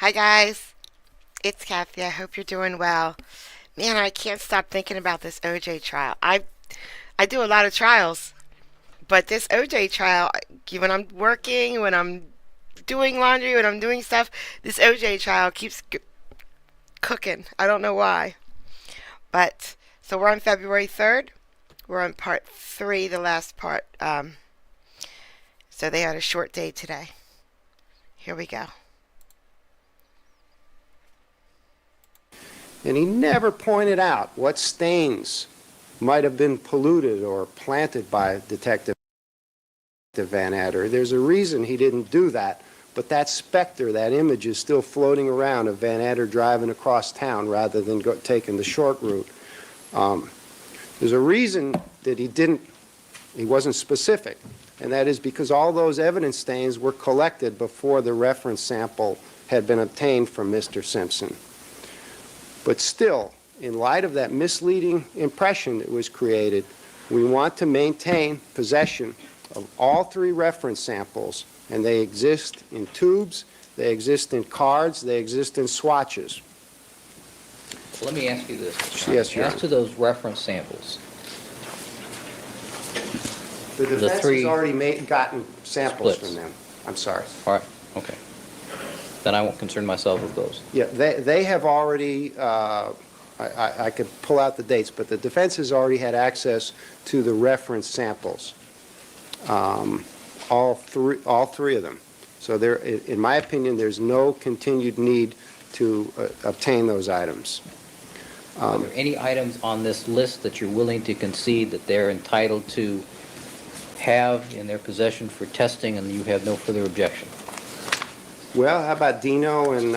Hi guys, it's Kathy. I hope you're doing well. Man, I can't stop thinking about this OJ trial. I do a lot of trials, but this OJ trial, when I'm working, when I'm doing laundry, when I'm doing stuff, this OJ trial keeps cooking. I don't know why. But so we're on February 3rd. We're on part 3, the last part. So they had a short day today. Here we go. And he never pointed out what stains might have been polluted or planted by Detective Van Adder. There's a reason he didn't do that, but that specter, that image is still floating around of Van Adder driving across town rather than taking the short route. There's a reason that he wasn't specific, and that is because all those evidence stains were collected before the reference sample had been obtained from Mr. Simpson. But still, in light of that misleading impression that was created, we want to maintain possession of all 3 reference samples, and they exist in tubes, they exist in cards, they exist in swatches. Let me ask you this. Yes, Your As Honor. to those reference samples, The defense three has already gotten samples splits. from them. I'm sorry. all right, okay. Then I won't concern myself with those. Yeah, they have already, I could pull out the dates, but the defense has already had access to the reference samples, all three of them. So there, in my opinion, there's no continued need to obtain those items. Are there any items on this list that you're willing to concede that they're entitled to have in their possession for testing and you have no further objection? Well, how about Dino and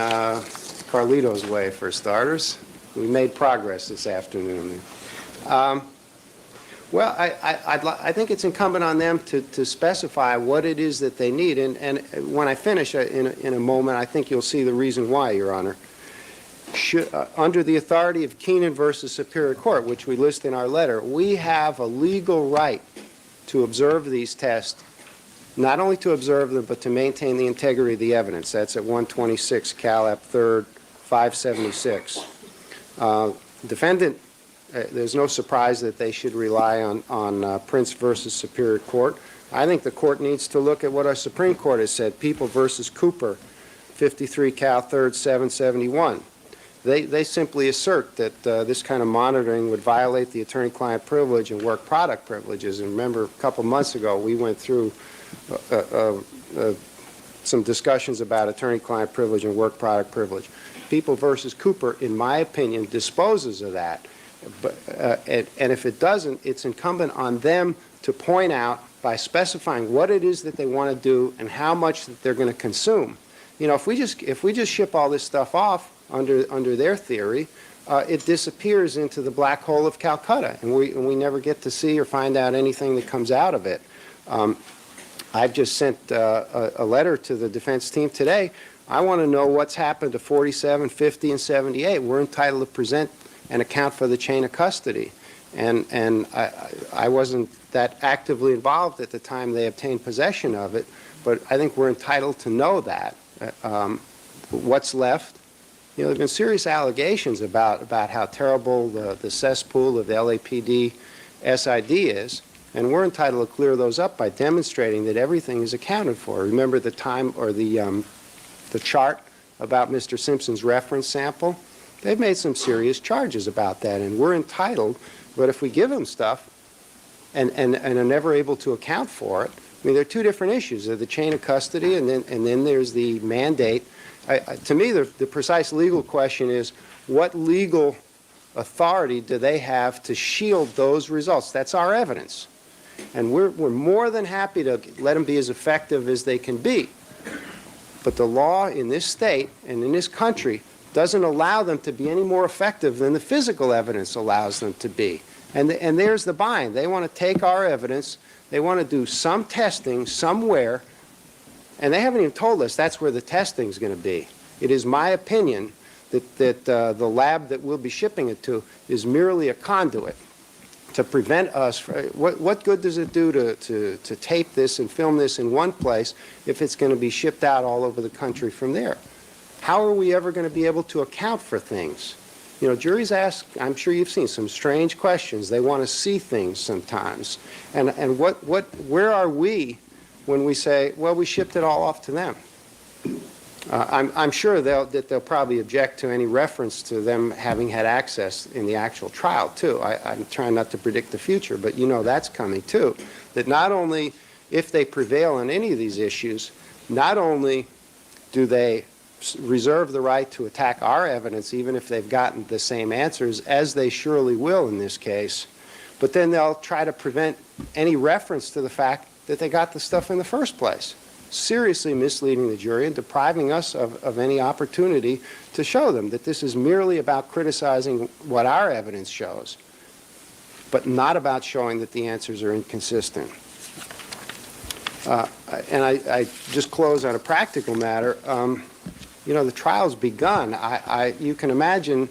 Carlito's Way, for starters? We made progress this afternoon. Well, I think it's incumbent on them to specify what it is that they need. And when I finish in a moment, I think you'll see the reason why, Your Honor. Under the authority of Keenan versus Superior Court, which we list in our letter, we have a legal right to observe these tests, not only to observe them, but to maintain the integrity of the evidence. That's at 126 Cal App 3rd, 576. Defendant, there's no surprise that they should rely on Prince versus Superior Court. I think the court needs to look at what our Supreme Court has said, People versus Cooper, 53 Cal 3rd, 771. They simply assert that this kind of monitoring would violate the attorney-client privilege and work product privileges. And remember, a couple months ago, we went through some discussions about attorney-client privilege and work product privilege. People versus Cooper, in my opinion, disposes of that. But, and if it doesn't, it's incumbent on them to point out by specifying what it is that they want to do and how much that they're going to consume. You know, if we just ship all this stuff off under their theory, it disappears into the black hole of Calcutta, and we never get to see or find out anything that comes out of it. I've just sent a letter to the defense team today. I want to know what's happened to 47, 50, and 78. We're entitled to present and account for the chain of custody. And I wasn't that actively involved at the time they obtained possession of it, but I think we're entitled to know that. What's left? You know, there have been serious allegations about how terrible the cesspool of the LAPD SID is, and we're entitled to clear those up by demonstrating that everything is accounted for. Remember the time or the chart about Mr. Simpson's reference sample? They've made some serious charges about that, and we're entitled, but if we give them stuff and are never able to account for it, I mean, there are two different issues. There's the chain of custody, and then there's the mandate. To me, the precise legal question is, what legal authority do they have to shield those results? That's our evidence. And we're more than happy to let them be as effective as they can be. But the law in this state and in this country doesn't allow them to be any more effective than the physical evidence allows them to be. And there's the bind. They want to take our evidence, they want to do some testing somewhere, and they haven't even told us that's where the testing is going to be. It is my opinion that the lab that we'll be shipping it to is merely a conduit to prevent us from, what good does it do to tape this and film this in one place if it's going to be shipped out all over the country from there? how are we ever going to be able to account for things? You know, juries ask, I'm sure you've seen some strange questions. They want to see things sometimes. And where are we when we say, well, we shipped it all off to them? I'm sure that they'll probably object to any reference to them having had access in the actual trial, too. I'm trying not to predict the future, but you know that's coming, too. That not only, if they prevail on any of these issues, not only do they reserve the right to attack our evidence, even if they've gotten the same answers, as they surely will in this case, but then they'll try to prevent any reference to the fact that they got the stuff in the first place, seriously misleading the jury and depriving us of any opportunity to show them that this is merely about criticizing what our evidence shows, but not about showing that the answers are inconsistent. And I just close on a practical matter. You know, the trial's begun. You can imagine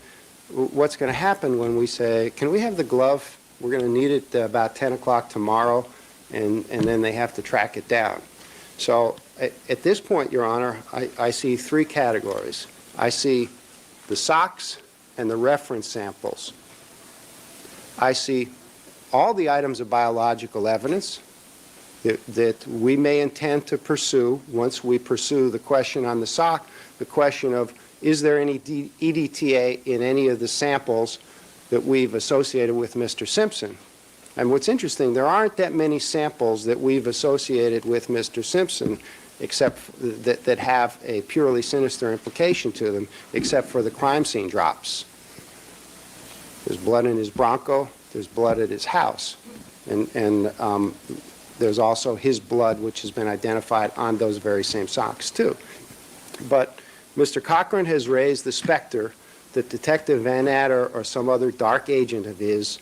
what's going to happen when we say, can we have the glove? We're going to need it about 10 o'clock tomorrow, and then they have to track it down. So at this point, Your Honor, I see three categories. I see the socks and the reference samples. I see all the items of biological evidence that we may intend to pursue once we pursue the question on the sock, the question of, is there any EDTA in any of the samples that we've associated with Mr. Simpson? And what's interesting, there aren't that many samples that we've associated with Mr. Simpson except that have a purely sinister implication to them, except for the crime scene drops. There's blood in his Bronco, there's blood at his house, and there's also his blood, which has been identified on those very same socks, too. But Mr. Cochran has raised the specter that Detective Van Adder or some other dark agent of his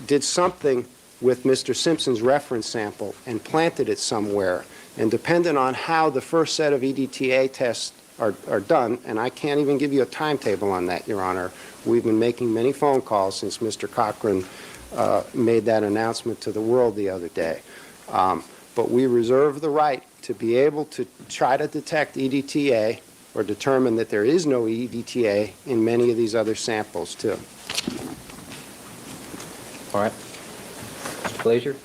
did something with Mr. Simpson's reference sample and planted it somewhere. And dependent on how the first set of EDTA tests are done, and I can't even give you a timetable on that, Your Honor. We've been making many phone calls since Mr. Cochran made that announcement to the world the other day. But we reserve the right to be able to try to detect EDTA or determine that there is no EDTA in many of these other samples, too. All right. Mr. Glazer?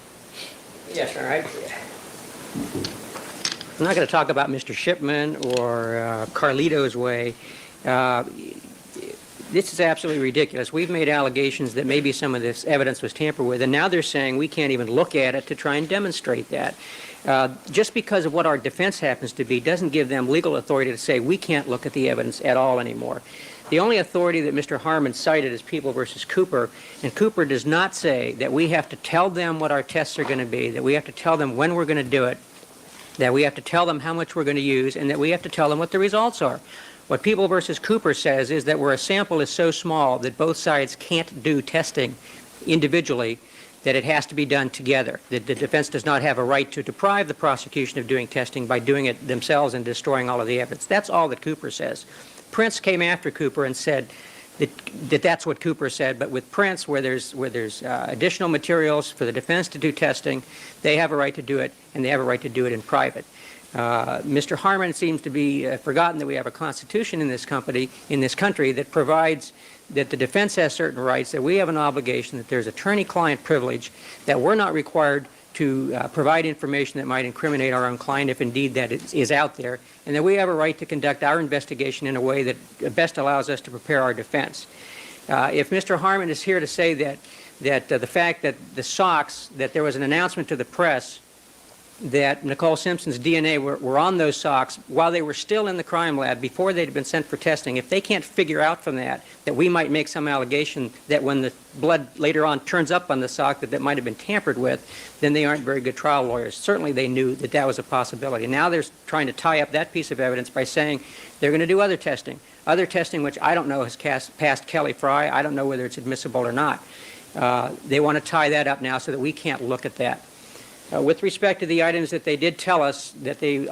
Yes, sir. I'm not going to talk about Mr. Shipman or Carlito's Way. This is absolutely ridiculous. We've made allegations that maybe some of this evidence was tampered with, and now they're saying we can't even look at it to try and demonstrate that. Just because of what our defense happens to be doesn't give them legal authority to say we can't look at the evidence at all anymore. The only authority that Mr. Harmon cited is People versus Cooper, and Cooper does not say that we have to tell them what our tests are going to be, that we have to tell them when we're going to do it, that we have to tell them how much we're going to use, and that we have to tell them what the results are. What People versus Cooper says is that where a sample is so small that both sides can't do testing individually, that it has to be done together. That the defense does not have a right to deprive the prosecution of doing testing by doing it themselves and destroying all of the evidence. That's all that Cooper says. Prince came after Cooper and said that that's what Cooper said, but with Prince, where there's additional materials for the defense to do testing, they have a right to do it, and they have a right to do it in private. Mr. Harmon seems to be forgotten that we have a constitution in this country that provides that the defense has certain rights, that we have an obligation, that there's attorney-client privilege, that we're not required to provide information that might incriminate our own client if indeed that is out there, and that we have a right to conduct our investigation in a way that best allows us to prepare our defense. If Mr. Harmon is here to say that the fact that the socks, that there was an announcement to the press that Nicole Simpson's DNA were on those socks while they were still in the crime lab before they'd been sent for testing, if they can't figure out from that we might make some allegation that when the blood later on turns up on the sock that might have been tampered with, then they aren't very good trial lawyers. Certainly they knew that that was a possibility. Now they're trying to tie up that piece of evidence by saying they're going to do other testing which I don't know has passed Kelly Fry. I don't know whether it's admissible or not. They want to tie that up now so that we can't look at that. With respect to the items that they did tell us that they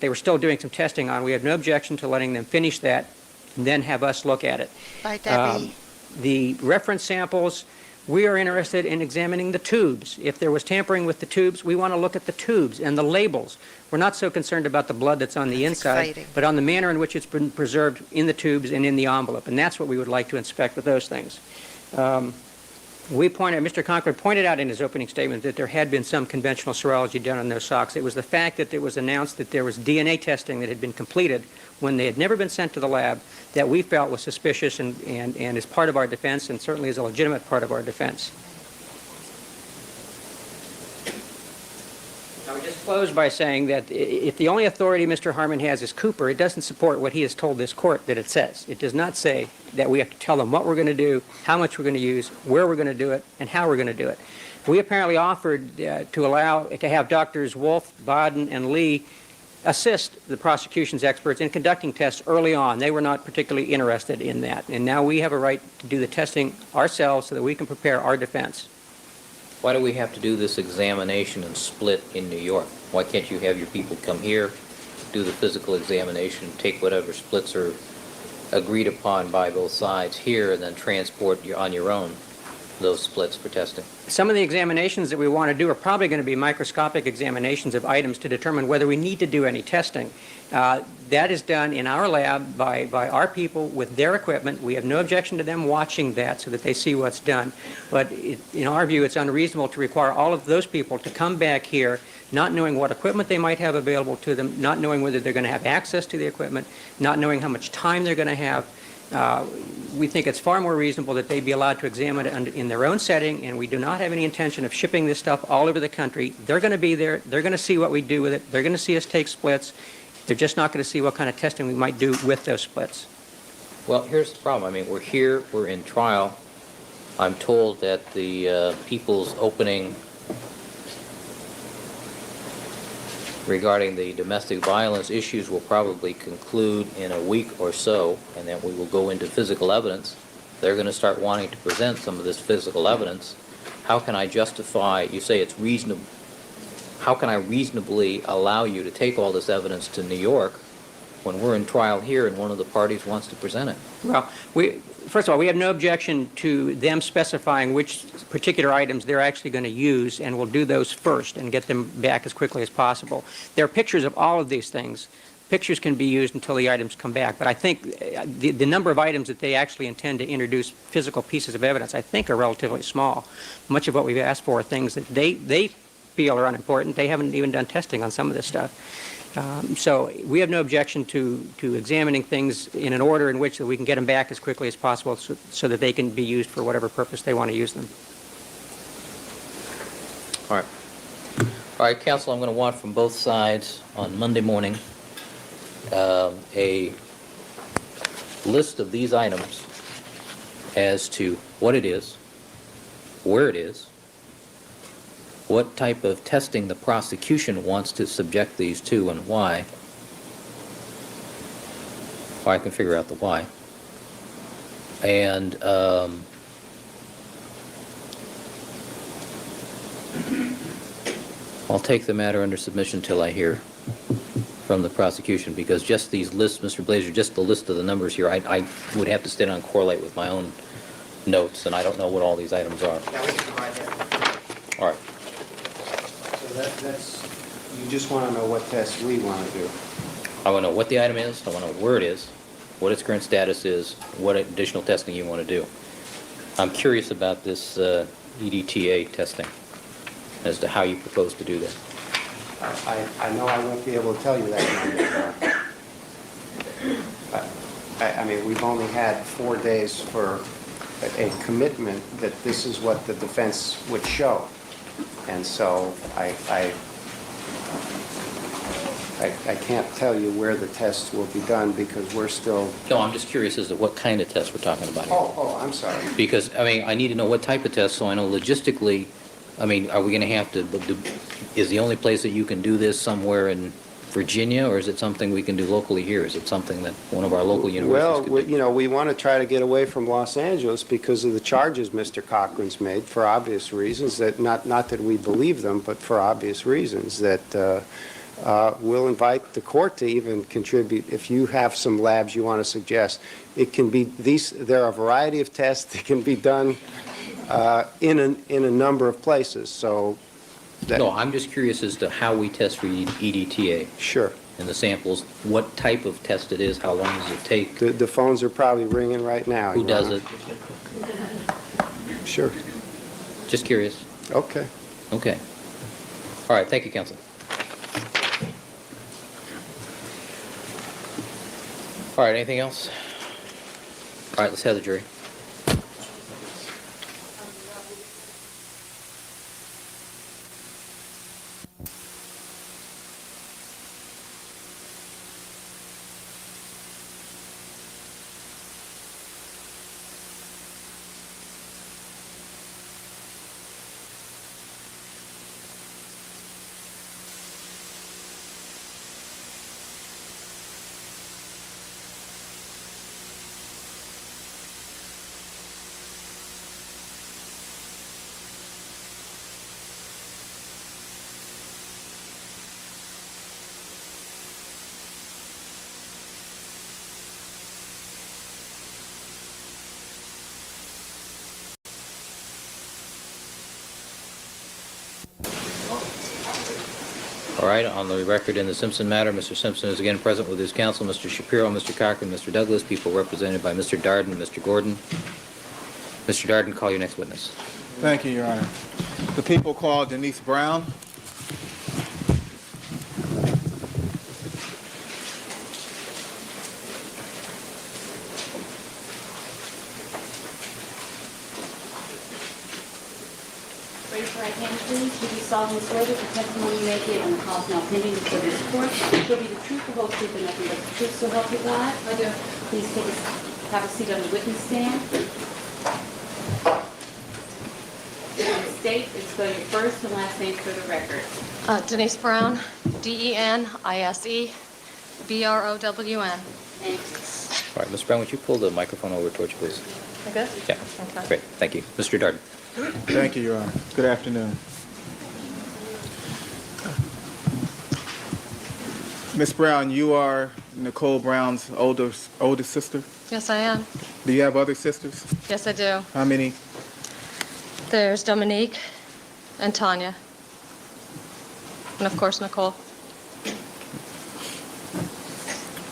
were still doing some testing on, we have no objection to letting them finish that and then have us look at it. Bye, Debbie. The reference samples, We are interested in examining the tubes. If there was tampering with the tubes, we want to look at the tubes and the labels. We're not so concerned about the blood that's on the That's inside, exciting. but on the manner in which it's been preserved in the tubes and in the envelope, and that's what we would like to inspect with those things. Mr. Conklin pointed out in his opening statement that there had been some conventional serology done on those socks. It was the fact that it was announced that there was DNA testing that had been completed when they had never been sent to the lab that we felt was suspicious and is part of our defense and certainly is a legitimate part of our defense. I would just close by saying that if the only authority Mr. Harmon has is Cooper, it doesn't support what he has told this court that it says. It does not say that we have to tell them what we're going to do, how much we're going to use, where we're going to do it, and how we're going to do it. We apparently offered to have Drs. Wolf, Baden, and Lee assist the prosecution's experts in conducting tests early on. They were not particularly interested in that. And now we have a right to do the testing ourselves so that we can prepare our defense. Why do we have to do this examination and split in New York? Why can't you have your people come here, do the physical examination, take whatever splits are agreed upon by both sides here, and then transport on your own those splits for testing? Some of the examinations that we want to do are probably going to be microscopic examinations of items to determine whether we need to do any testing. That is done in our lab by our people with their equipment. We have no objection to them watching that so that they see what's done. But in our view, it's unreasonable to require all of those people to come back here not knowing what equipment they might have available to them, not knowing whether they're going to have access to the equipment, not knowing how much time they're going to have. We think it's far more reasonable that they be allowed to examine it in their own setting, and we do not have any intention of shipping this stuff all over the country. They're going to be there. They're going to see what we do with it. They're going to see us take splits. They're just not going to see what kind of testing we might do with those splits. Well, here's the problem. I mean, we're here, we're in trial. I'm told that the people's opening regarding the domestic violence issues will probably conclude in a week or so, and then we will go into physical evidence. They're going to start wanting to present some of this physical evidence. How can I justify, you say it's reasonable, how can I reasonably allow you to take all this evidence to New York when we're in trial here and one of the parties wants to present it? Well, first of all, we have no objection to them specifying which particular items they're actually going to use, and we'll do those first and get them back as quickly as possible. There are pictures of all of these things. Pictures can be used until the items come back, but I think the number of items that they actually intend to introduce physical pieces of evidence, I think, are relatively small. Much of what we've asked for are things that they feel are unimportant. They haven't even done testing on some of this stuff. So we have no objection to examining things in an order in which that we can get them back as quickly as possible so that they can be used for whatever purpose they want to use them. All right. All right, counsel, I'm going to want from both sides on Monday morning a list of these items as to what it is, where it is, what type of testing the prosecution wants to subject these to and why. Or I can figure out the why. And I'll take the matter under submission till I hear from the prosecution, because just these lists, Mr. Blazer, just the list of the numbers here, I would have to sit down and correlate with my own notes, and I don't know what all these items are. Yeah, we can provide that. All right. So that's, you just want to know what tests we want to do. I want to know what the item is, I want to know where it is, what its current status is, what additional testing you want to do. I'm curious about this EDTA testing, as to how you propose to do that. I know I won't be able to tell you that. I mean, we've only had 4 days for a commitment that this is what the defense would show. And so I can't tell you where the tests will be done because we're still... No, I'm just curious as to what kind of test we're talking about here. Oh, I'm sorry. Because, I mean, I need to know what type of test, so I know logistically, I mean, are we going to have to, is the only place that you can do this somewhere in Virginia, or is it something we can do locally here? Is it something that one of our local universities could do? Well, we want to try to get away from Los Angeles because of the charges Mr. Cochran's made for obvious reasons, that not that we believe them, but for obvious reasons, that we'll invite the court to even contribute. If you have some labs you want to suggest, it can be there are a variety of tests that can be done in a number of places, so that... No, I'm just curious as to how we test for EDTA. Sure. And the samples, what type of test it is, how long does it take? The phones are probably ringing right now. Who Your does Honor. it? Sure. Just curious. Okay. Okay. All right, thank you, counsel. All right, anything else? All right, let's have the jury. All right, on the record in the Simpson matter, Mr. Simpson is again present with his counsel, Mr. Shapiro, Mr. Cochran, Mr. Douglas, people represented by Mr. Darden and Mr. Gordon. Mr. Darden, call your next witness. Thank you, Your Honor. The people call Denise Brown. Raise your right hand, please. Do you solemnly swear that the testimony you may give in the cause now pending before this court shall be the truth, the whole truth, and nothing but the truth, so help you God? I do. Please have a seat on the witness stand. State and spell your first and last name for the record. Denise Brown, DenisBrown. Thanks. All right, Ms. Brown, would you pull the microphone over towards you, please? Okay. Yeah, Okay. great, thank you. Mr. Darden. Thank you, Your Honor. Good afternoon. Ms. Brown, you are Nicole Brown's older sister. Yes, I am. Do you have other sisters? Yes, I do. How many? There's Dominique and Tanya. And of course, Nicole.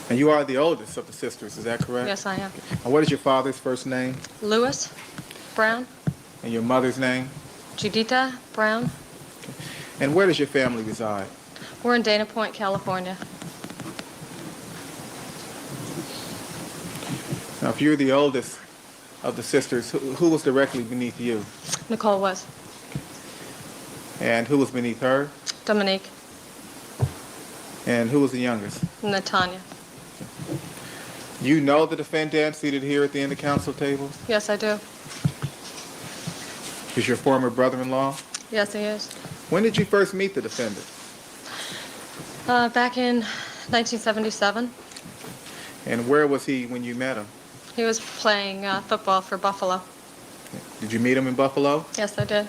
And you are the oldest of the sisters, is that correct? Yes, I am. And what is your father's first name Louis Brown, and your mother's name? Judita Brown. And where does your family reside? We're in Dana Point, California. Now, if you're the oldest of the sisters, who was directly beneath you? Nicole was. And who was beneath her? Dominique And who was the youngest? and then Tanya. You know the defendant seated here at the end of counsel table Yes, I do. is your former brother-in-law. Yes, he is. When did you first meet the defendant? Back in 1977, And where was he when you met him? he was playing football for Buffalo. Did you meet him in Buffalo? Yes, I did.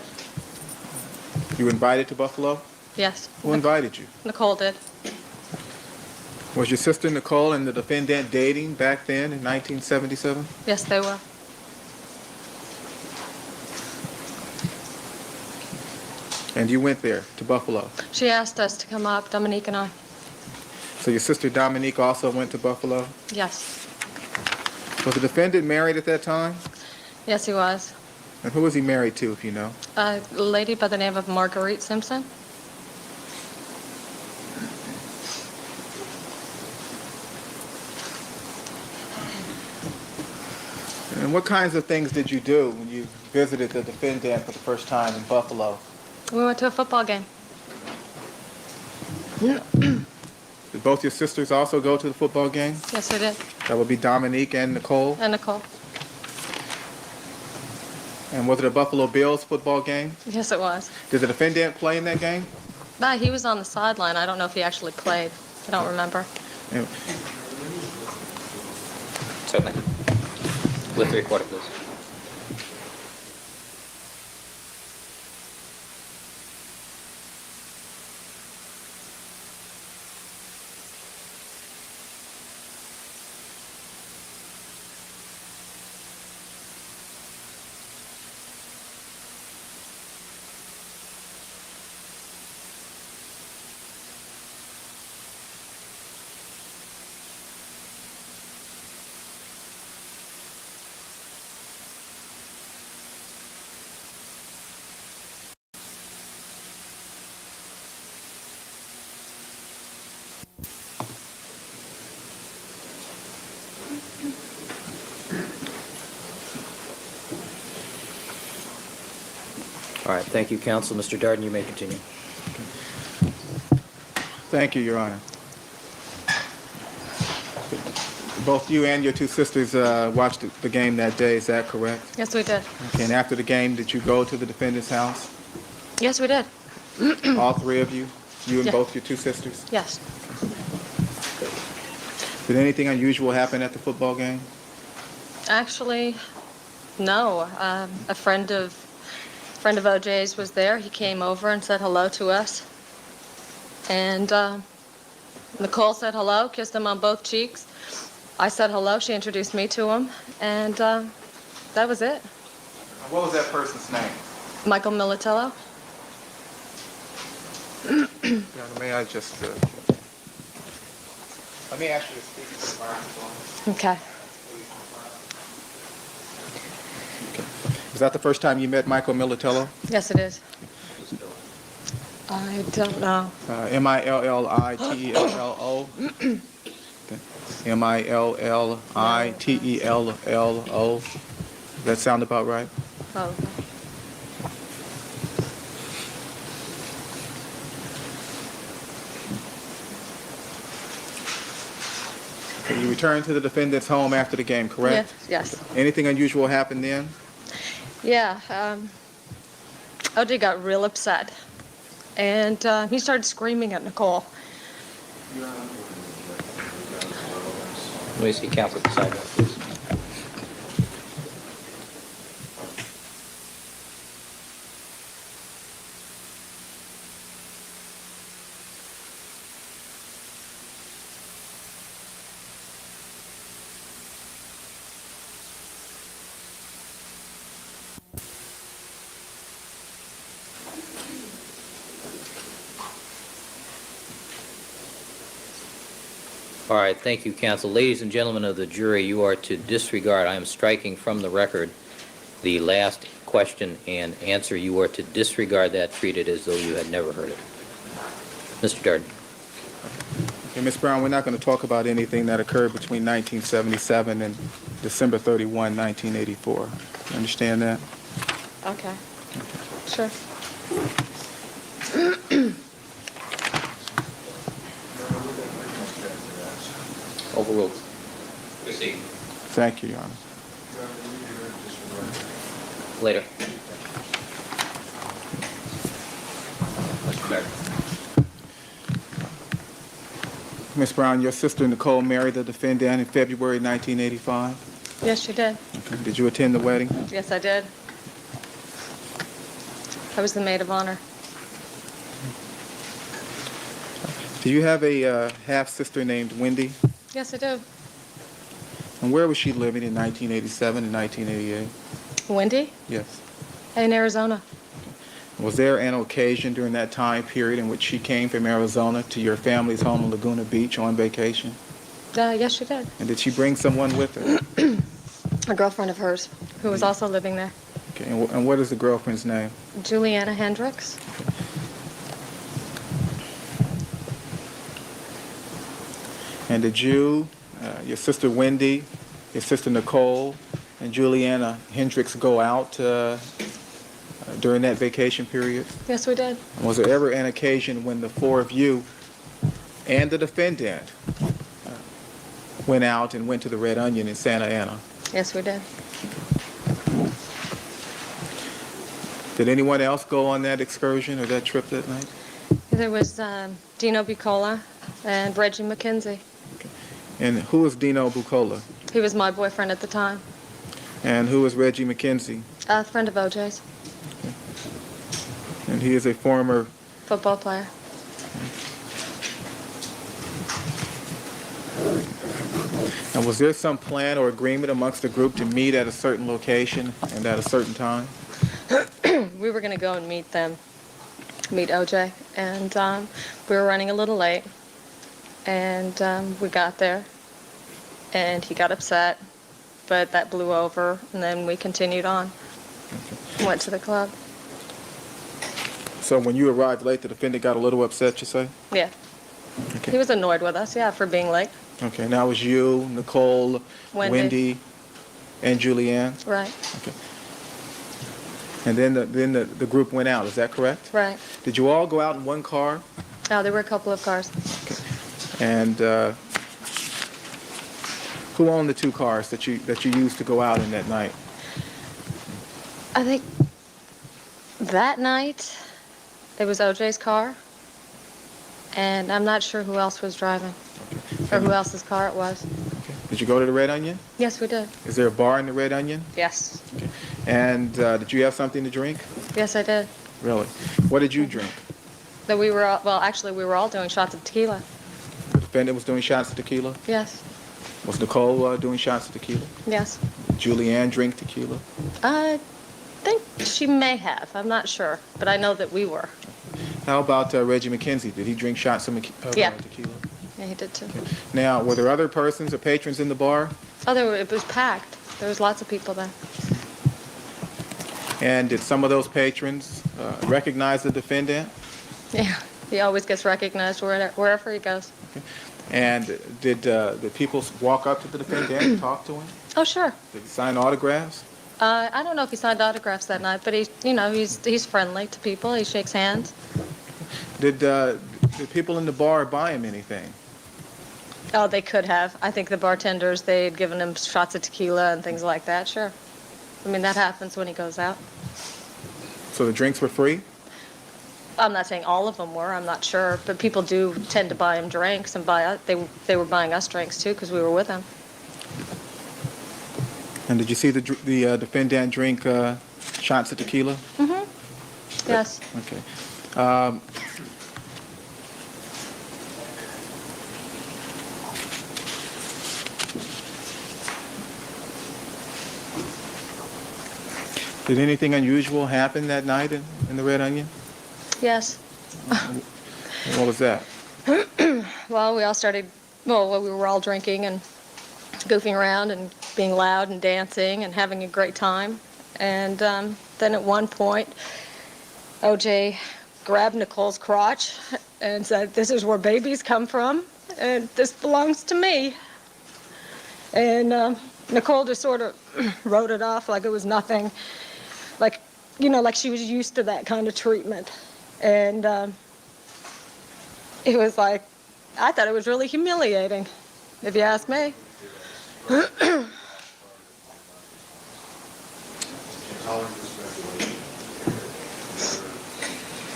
You were invited to Buffalo? Yes. Who invited you? Nicole did. Was your sister Nicole and the defendant dating back then in 1977? Yes, they were. And you went there to Buffalo. She asked us to come up, Dominique and I. So your sister Dominique also went to Buffalo? Yes. Was the defendant married at that time? Yes, he was. And who was he married to, if you know? A lady by the name of Marguerite Simpson. And what kinds of things did you do when you visited the defendant for the first time in Buffalo? We went to a football game. Did both your sisters also go to the football game? Yes, we did. That would be Dominique and Nicole. And Nicole. And was it a Buffalo Bills football game? Yes, it was. Did the defendant play in that game? He was on the sideline. I don't know if he actually played. I don't remember. And Certainly. With the recorder, please. All right, thank you, counsel. Mr. Darden, you may continue. Thank you, Your Honor. Both you and your two sisters watched the game that day, is that correct? Yes, we did. Okay, and after the game, did you go to the defendant's house? Yes, we did. All three of you? You and Yeah. both your two sisters? Yes. Did anything unusual happen at the football game? Actually, no. A friend of OJ's was there. He came over and said hello to us. And Nicole said hello, kissed him on both cheeks. I said hello. She introduced me to him, and that was it. What was that person's name? Michael Militello. May I just... Let me ask you to speak to the microphone. Okay. Was that the first time you met Michael Militello? Yes, it is. I don't know. Millilitello? Okay. Millilitello. Does that sound about right? Oh, okay. You returned to the defendant's home after the game, correct? Yes. Anything unusual happened then? Yeah. OJ got real upset, and he started screaming at Nicole. Let me see counsel beside that, please. All right, thank you, counsel. Ladies and gentlemen of the jury, you are to disregard, I am striking from the record the last question and answer. You are to disregard that, treat it as though you had never heard it. Mr. Darden. Okay, Ms. Brown, we're not going to talk about anything that occurred between 1977 and December 31, 1984. You understand that? Okay. Sure. Overruled. Proceed. Thank you, Your Honor. Later. Mr. Darden. Ms. Brown, your sister Nicole married the defendant in February 1985. Yes, she did. Okay. Did you attend the wedding? Yes, I did. I was the maid of honor. Do you have a half-sister named Wendy? Yes, I do. And where was she living in 1987 and 1988? Wendy? Yes. In Arizona. Was there an occasion during that time period in which she came from Arizona to your family's home in Laguna Beach on vacation? Yes, she did. And did she bring someone with her? A girlfriend of hers who was also living there. Okay. And what is the girlfriend's name? Juliana Hendricks. And did you, your sister Wendy, your sister Nicole, and Juliana Hendricks go out during that vacation period? Yes, we did. And was there ever an occasion when the four of you and the defendant went out and went to the Red Onion in Santa Ana? Yes, we did. Did anyone else go on that excursion or that trip that night? There was Dino Bucola and Reggie McKenzie. And who was Dino Bucola? He was my boyfriend at the time. And who was Reggie McKenzie? A friend of OJ's. And he is a former... Football player. And was there some plan or agreement amongst the group to meet at a certain location and at a certain time? We were going to go and meet them, meet OJ, and we were running a little late, and we got there, and he got upset, but that blew over, and then we continued on. Okay. Went to the club. So when you arrived late, the defendant got a little upset, you say? Yeah. Okay. He was annoyed with us, yeah, for being late. Okay, now it was you, Nicole, Wendy. and Julianne? Right, Okay. And then the group went out, is that correct? right. Did you all go out in one car? Oh, there were a couple of cars. And who owned the two cars that you used to go out in that night? I think that night it was OJ's car, and I'm not sure who else was driving or who else's car it was. Okay. Did you go to the Red Onion? Yes, we did. Is there a bar in the Red Onion? Yes. And did you have something to drink? Yes, I did. Really? What did you drink? That we were all, well, actually, we were all doing shots of tequila. The defendant was doing shots of tequila? Yes. Was Nicole doing shots of tequila? Yes. Did Julianne drink tequila? I think she may have. I'm not sure, but I know that we were. How about Reggie McKenzie? Did he drink shots of Yeah. tequila? Yeah, he did too. Now, were there other persons or patrons in the bar? Oh, it was packed. There was lots of people there. And did some of those patrons recognize the defendant? Yeah, he always gets recognized wherever he goes. And did the people walk up to the defendant and talk to him? Oh, sure. Did he sign autographs? I don't know if he signed autographs that night, but he's friendly to people. He shakes hands. Did people in the bar buy him anything? Oh, they could have. I think the bartenders, they had given him shots of tequila and things like that. Sure. I mean, that happens when he goes out. So the drinks were free? I'm not saying all of them were. I'm not sure, but people do tend to buy him drinks and they were buying us drinks too because we were with him. And did you see the defendant drink shots of tequila? Mm-hmm. Yes. Okay. Did anything unusual happen that night in the Red Onion? Yes. What was that? Well, we were all drinking and goofing around and being loud and dancing and having a great time. And then at one point, OJ grabbed Nicole's crotch and said, "This is where babies come from, and this belongs to me." And Nicole just sort of wrote it off like it was nothing, like she was used to that kind of treatment. And it was like, I thought it was really humiliating, if you ask me.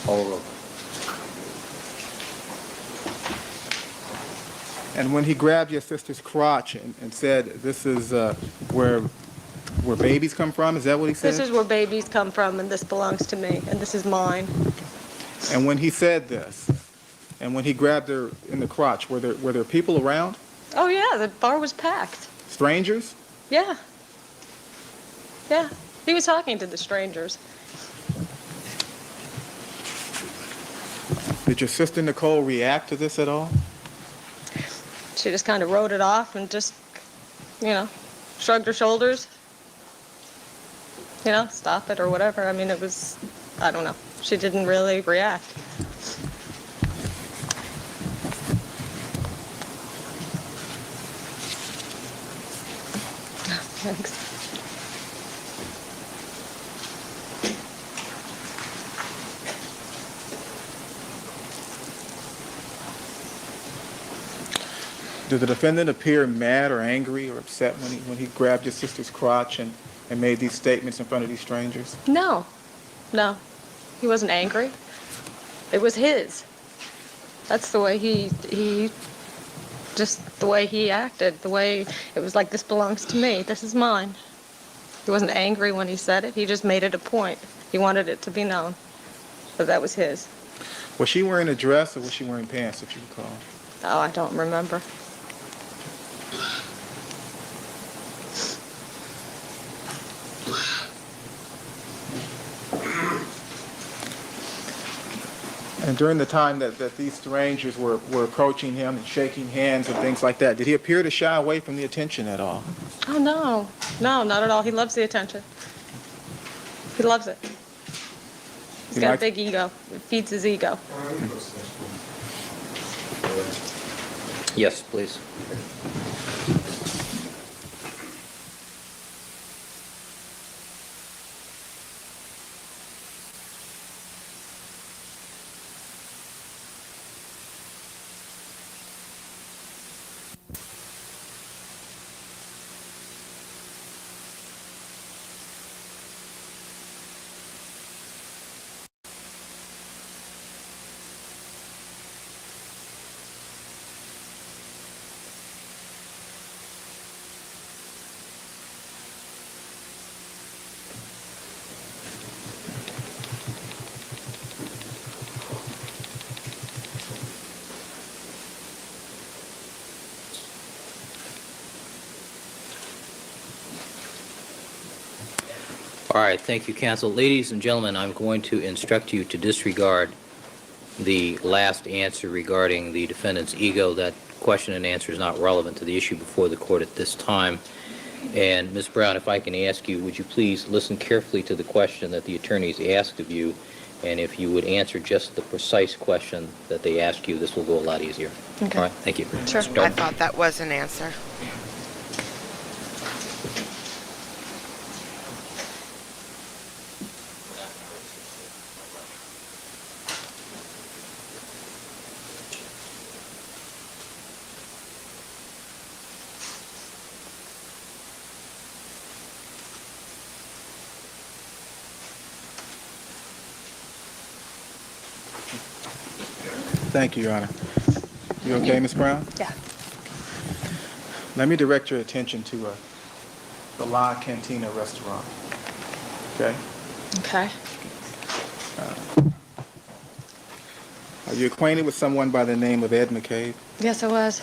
All of And when he grabbed your sister's crotch and said, "This is where babies come from," is that what he said? This is where babies come from, and this belongs to me, and this is mine. And when he said this, and when he grabbed her in the crotch, were there people around? Oh yeah, the bar was packed. Strangers? Yeah. Yeah. He was talking to the strangers. Did your sister Nicole react to this at all? She just kind of wrote it off and just, shrugged her shoulders. Stop it or whatever. I mean, it was, I don't know. She didn't really react. Thanks. Did the defendant appear mad or angry or upset when he grabbed your sister's crotch and made these statements in front of these strangers? No. He wasn't angry. It was his. That's the way just the way he acted, the way it was like, this belongs to me, this is mine. He wasn't angry when he said it, he just made it a point. He wanted it to be known, but that was his. Was she wearing a dress or was she wearing pants, if you recall? Oh, I don't remember. And during the time that these strangers were approaching him and shaking hands and things like that, did he appear to shy away from the attention at all? Oh, no. No, not at all. He loves the attention. He loves it. He's got a big ego. It feeds his ego. Yes, please. All right, thank you, counsel. Ladies and gentlemen, I'm going to instruct you to disregard the last answer regarding the defendant's ego. That question and answer is not relevant to the issue before the court at this time. And Ms. Brown, if I can ask you, would you please listen carefully to the question that the attorneys asked of you, and if you would answer just the precise question that they asked you, this will go a lot easier. Okay. All right, thank you. Sure. Mr. I Darden. thought that was an answer. Thank you, Your Honor. You okay, Ms. Brown? Yeah. Let me direct your attention to the La Cantina restaurant. Okay? Okay. Are you acquainted with someone by the name of Ed McCabe? Yes, I was.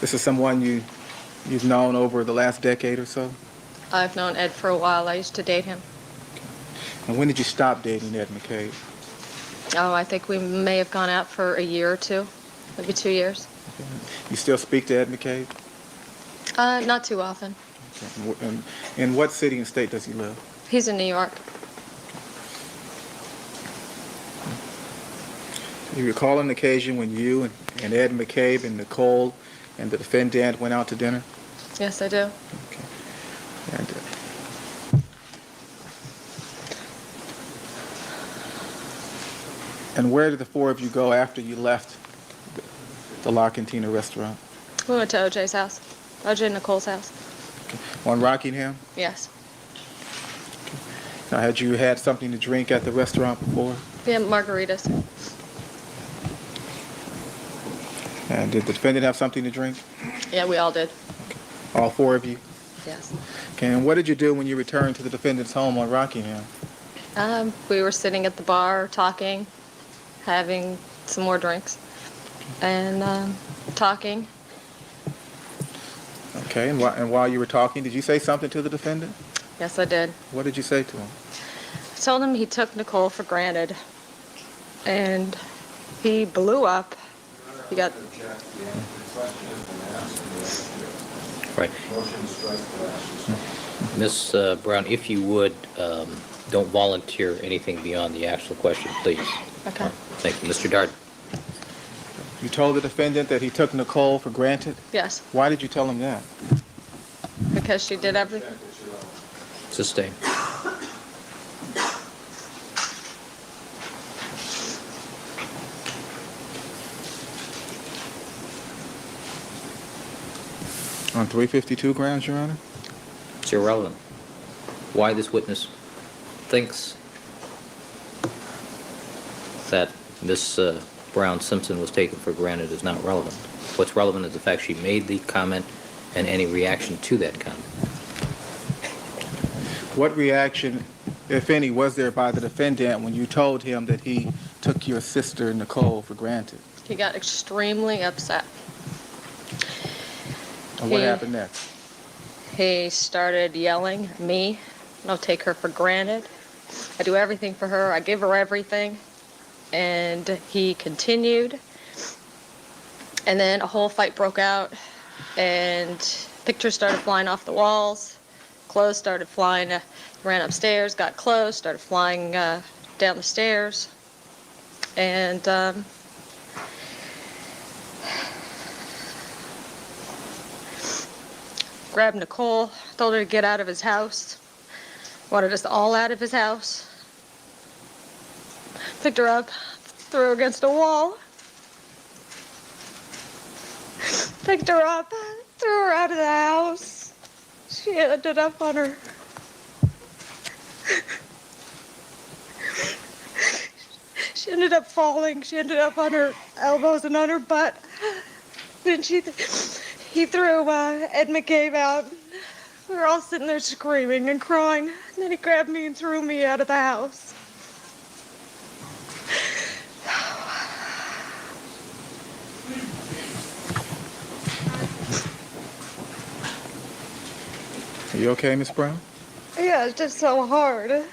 This is someone you've known over the last decade or so? I've known Ed for a while. I used to date him. And when did you stop dating Ed McCabe? Oh, I think we may have gone out for a year or two, maybe 2 years. You still speak to Ed McCabe? Not too often. Okay. And in what city and state does he live? He's in New York. You recall an occasion when you and Ed McCabe and Nicole and the defendant went out to dinner? Yes, I do. Okay. And, and where did the four of you go after you left the La Cantina restaurant? We went to OJ's house. OJ and Nicole's house. On Rockingham? Yes. Now, had you had something to drink at the restaurant before? Yeah, margaritas. And did the defendant have something to drink? Yeah, we all did. All four of you? Yes. Okay, and what did you do when you returned to the defendant's home on Rockingham? We were sitting at the bar talking, having some more drinks, and talking. Okay, and while you were talking, did you say something to the defendant? Yes, I did. What did you say to him? I told him he took Nicole for granted, and he blew up. He got... Right. Ms. Brown, if you would, don't volunteer anything beyond the actual question, please. Okay. All right, thank you. Mr. Darden. You told the defendant that he took Nicole for granted? Yes, Why did you tell him that? because she did everything. Sustain. On 352 grounds, Your Honor? It's irrelevant. Why this witness thinks that Miss Brown Simpson was taken for granted is not relevant. What's relevant is the fact she made the comment and any reaction to that comment. What reaction, if any, was there by the defendant when you told him that he took your sister Nicole for granted? He got extremely upset. And what He- happened next? He started yelling at me. I don't take her for granted. I do everything for her. I give her everything. And he continued. And then a whole fight broke out. And pictures started flying off the walls. Clothes started flying. Ran upstairs, got clothes, started flying down the stairs. And grabbed Nicole, told her to get out of his house, wanted us all out of his house. Picked her up, threw her against a wall. Picked her up, threw her out of the house. She ended up on her. She ended up falling. She ended up on her elbows and on her butt. Then he threw Ed McCabe out. We were all sitting there screaming and crying. And then he grabbed me and threw me out of the house. Are you okay, Miss Brown? Yeah, it's just so hard. I'll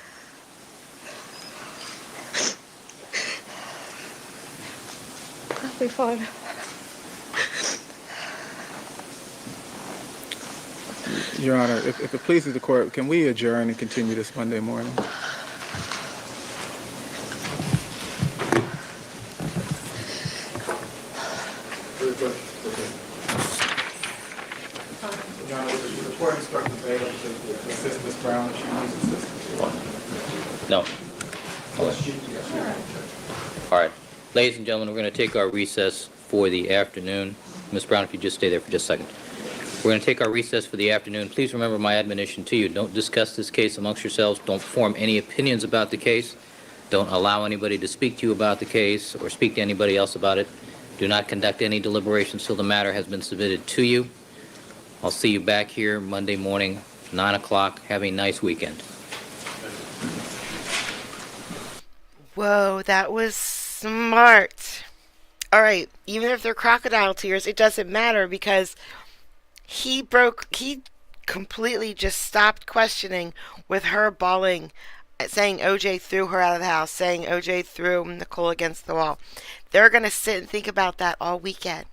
be fine. Your Honor, if it pleases the court, can we adjourn and continue this Monday morning? Your Honor, the court instructed Bailiff to assist Miss Brown if she needs assistance. No. All right. Ladies and gentlemen, we're going to take our recess for the afternoon. Ms. Brown, if you just stay there for just a second. We're going to take our recess for the afternoon. Please remember my admonition to you. Don't discuss this case amongst yourselves. Don't form any opinions about the case. Don't allow anybody to speak to you about the case or speak to anybody else about it. Do not conduct any deliberations till the matter has been submitted to you. I'll see you back here Monday morning, 9 o'clock. Have a nice weekend. Whoa, that was smart. All right, even if they're crocodile tears, it doesn't matter because he completely just stopped questioning with her bawling, saying OJ threw her out of the house, saying OJ threw Nicole against the wall. They're going to sit and think about that all weekend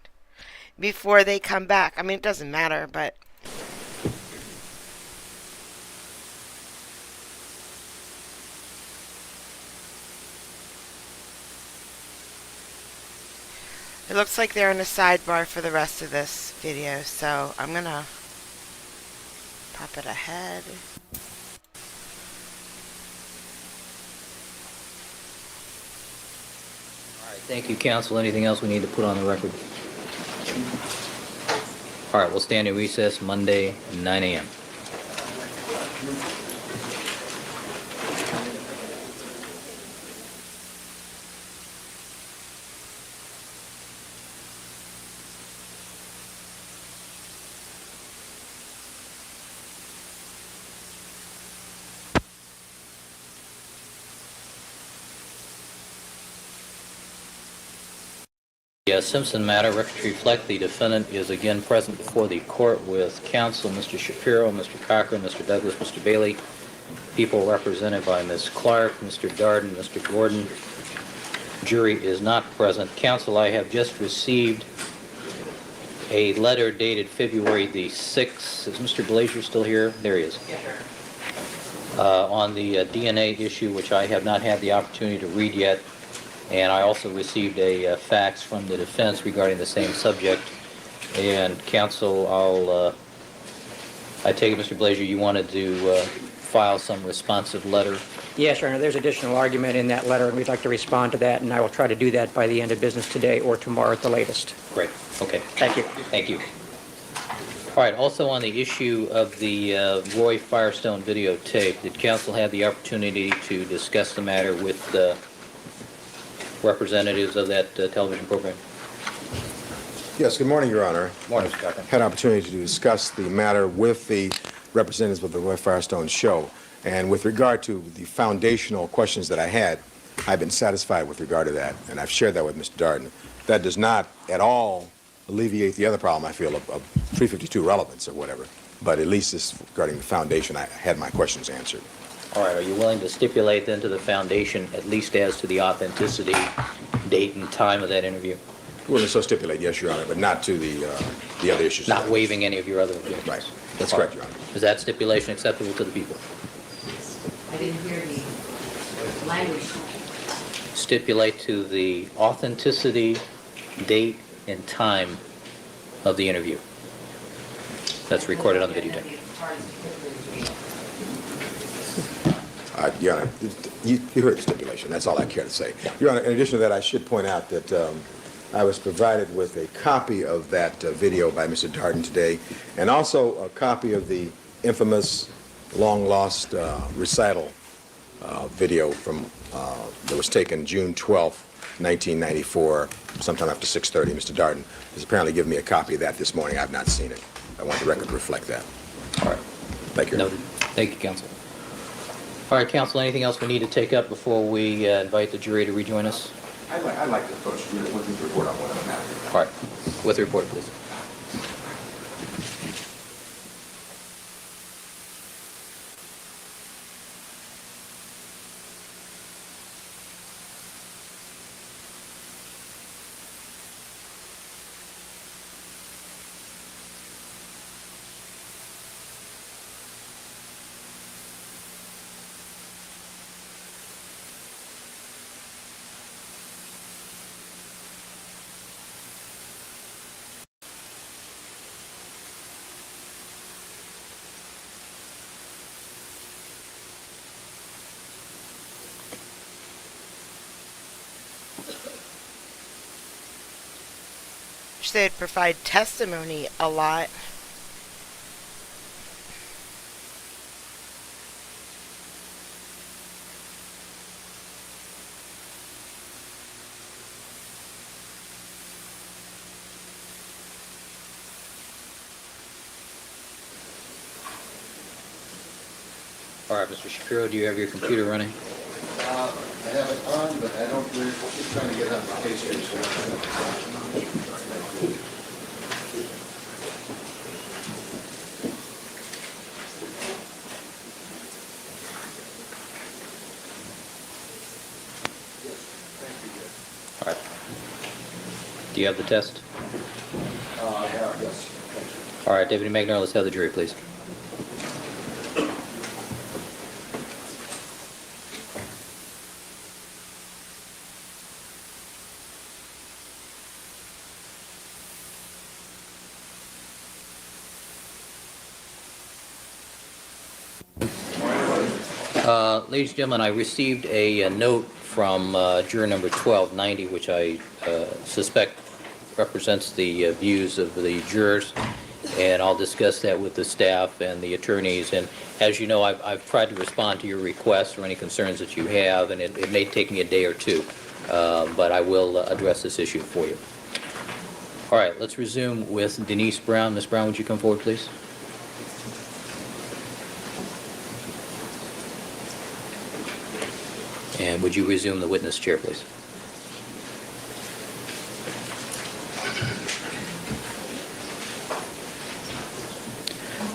before they come back. I mean, it doesn't matter, but it looks like they're in a sidebar for the rest of this video, so I'm going to pop it ahead. All right. Thank you, counsel. Anything else we need to put on the record? All right. We'll stand in recess Monday, 9 a.m. The Simpson matter, records reflect the defendant is again present before the court with counsel Mr. Shapiro, Mr. Cochran, Mr. Douglas, Mr. Bailey, people represented by Ms. Clark, Mr. Darden, Mr. Gordon. Jury is not present. Counsel, I have just received a letter dated February the 6th. Is Mr. Glazier still here? There he is. On the DNA issue, which I have not had the opportunity to read yet. And I also received a fax from the defense regarding the same subject. And counsel, I take it, Mr. Glazier, you wanted to file some responsive letter. Yes, Your Honor, there's additional argument in that letter, and we'd like to respond to that, and I will try to do that by the end of business today or tomorrow at the latest. Great. Okay. Thank you. Thank you. All right. Also on the issue of the Roy Firestone videotape, did counsel have the opportunity to discuss the matter with the representatives of that television program? Yes, good morning, Your Honor. Morning, Mr. Cochran. Had an opportunity to discuss the matter with the representatives of the Roy Firestone show. And with regard to the foundational questions that I had, I've been satisfied with regard to that, and I've shared that with Mr. Darden. That does not at all alleviate the other problem, I feel, of 352 relevance or whatever. But at least this, regarding the foundation, I had my questions answered. All right. Are you willing to stipulate then to the foundation, at least as to the authenticity, date, and time of that interview? Well, so stipulate, yes, Your Honor, but not to the other issues. Not waiving any of your other objections? Right. That's correct, Your Honor. Is that stipulation acceptable to the people? I didn't hear the language. Stipulate to the authenticity, date, and time of the interview. That's recorded on the videotape. Your Honor, you heard the stipulation. That's all I care to say. Your Honor, in addition to that, I should point out that I was provided with a copy of that video by Mr. Darden today, and also a copy of the infamous long-lost recital video from that was taken June 12th, 1994, sometime after 6:30. Mr. Darden has apparently given me a copy of that this morning. I've not seen it. I want the record to reflect that. All right. Thank you, Your Honor. Noted. Thank you, counsel. All right, counsel, anything else we need to take up before we invite the jury to rejoin us? I'd like to approach you with the report on what I'm after. All right. With the report, please. They'd provide testimony a lot. All right, Mr. Shapiro, do you have your computer running? I have it on, but I don't really, just trying to get on the case here. All right. Do you have the test? I have, yes. All right, Deputy Magnar, let's have the jury, please. Ladies and gentlemen, I received a note from juror number 1290, which I suspect represents the views of the jurors, and I'll discuss that with the staff and the attorneys. And as you know, I've tried to respond to your requests or any concerns that you have, and it may take me a day or two, but I will address this issue for you. All right, let's resume with Denise Brown. Ms. Brown, would you come forward, please? And would you resume the witness chair, please?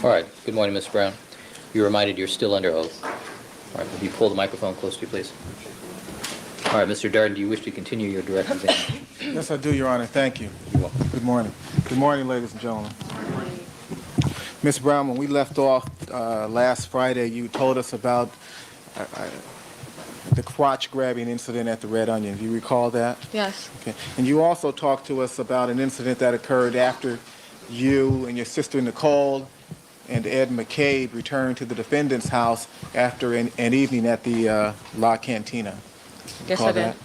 All right. Good morning, Ms. Brown. You're reminded you're still under oath. All right. Would you pull the microphone close to you, please? All right. Mr. Darden, do you wish to continue your direct examination? Yes, I do, Your Honor. Thank you. You're welcome. Good morning. Good morning, ladies and gentlemen. Ms. Brown, when we left off last Friday, you told us about the crotch-grabbing incident at the Red Onion. Do you recall that? Yes. Okay. And you also talked to us about an incident that occurred after you and your sister Nicole and Ed McCabe returned to the defendant's house after an evening at the La Cantina. Yes, Recall I did. that?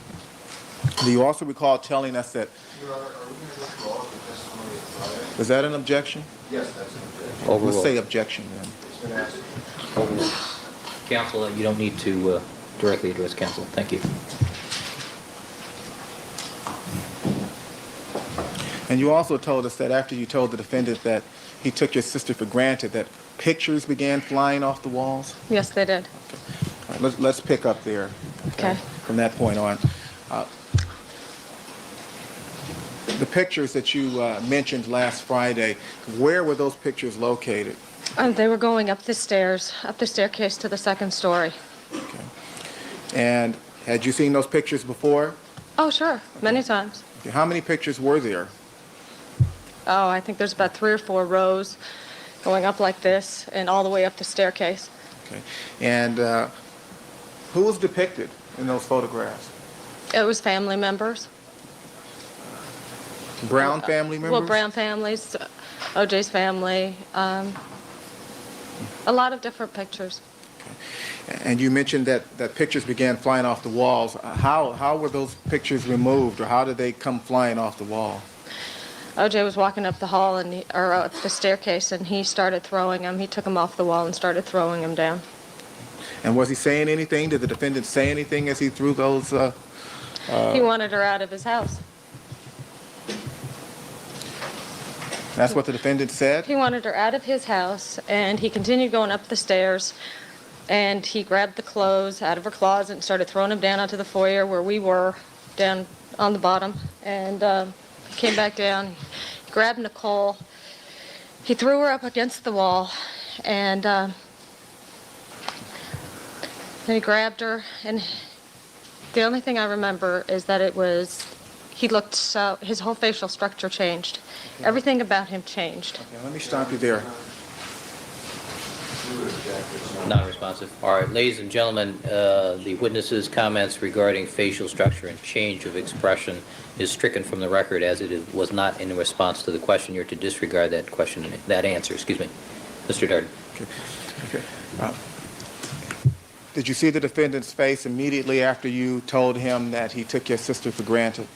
Do you also recall telling us that... Your Honor, are we going to withdraw the testimony of Friday? Was that an objection? Yes, that's an objection. Let's Overruled. say objection then. It's been asked. Overruled. Counsel, you don't need to directly address counsel. Thank you. And you also told us that after you told the defendant that he took your sister for granted, that pictures began flying off the walls? Yes, they did. All right, let's pick up there. Okay. From that point on. The pictures that you mentioned last Friday, where were those pictures located? They were going up the stairs, up the staircase to the second story. Okay. And had you seen those pictures before? Oh, sure. Many times. Okay. How many pictures were there? Oh, I think there's about 3 or 4 rows going up like this and all the way up the staircase. Okay. And who was depicted in those photographs? It was family members. Brown family members? Well, Brown families, OJ's family, a lot of different pictures. And you mentioned that pictures began flying off the walls. How were those pictures removed, or how did they come flying off the wall? OJ was walking up the hall or up the staircase, and he started throwing them. He took them off the wall and started throwing them down. And was he saying anything? Did the defendant say anything as he threw those? He wanted her out of his house. That's what the defendant said? He wanted her out of his house, and he continued going up the stairs, and he grabbed the clothes out of her closet and started throwing them down onto the foyer where we were, down on the bottom, and he came back down, he grabbed Nicole, he threw her up against the wall, and then he grabbed her, and the only thing I remember is that he looked so, his whole facial structure changed. Everything about him changed. Okay, let me stop you there. Non-responsive. All right, ladies and gentlemen, the witness's comments regarding facial structure and change of expression is stricken from the record as was not in response to the question. You're to disregard that question, that answer, excuse me. Mr. Darden. Okay. Did you see the defendant's face immediately after you told him that he took your sister for granted?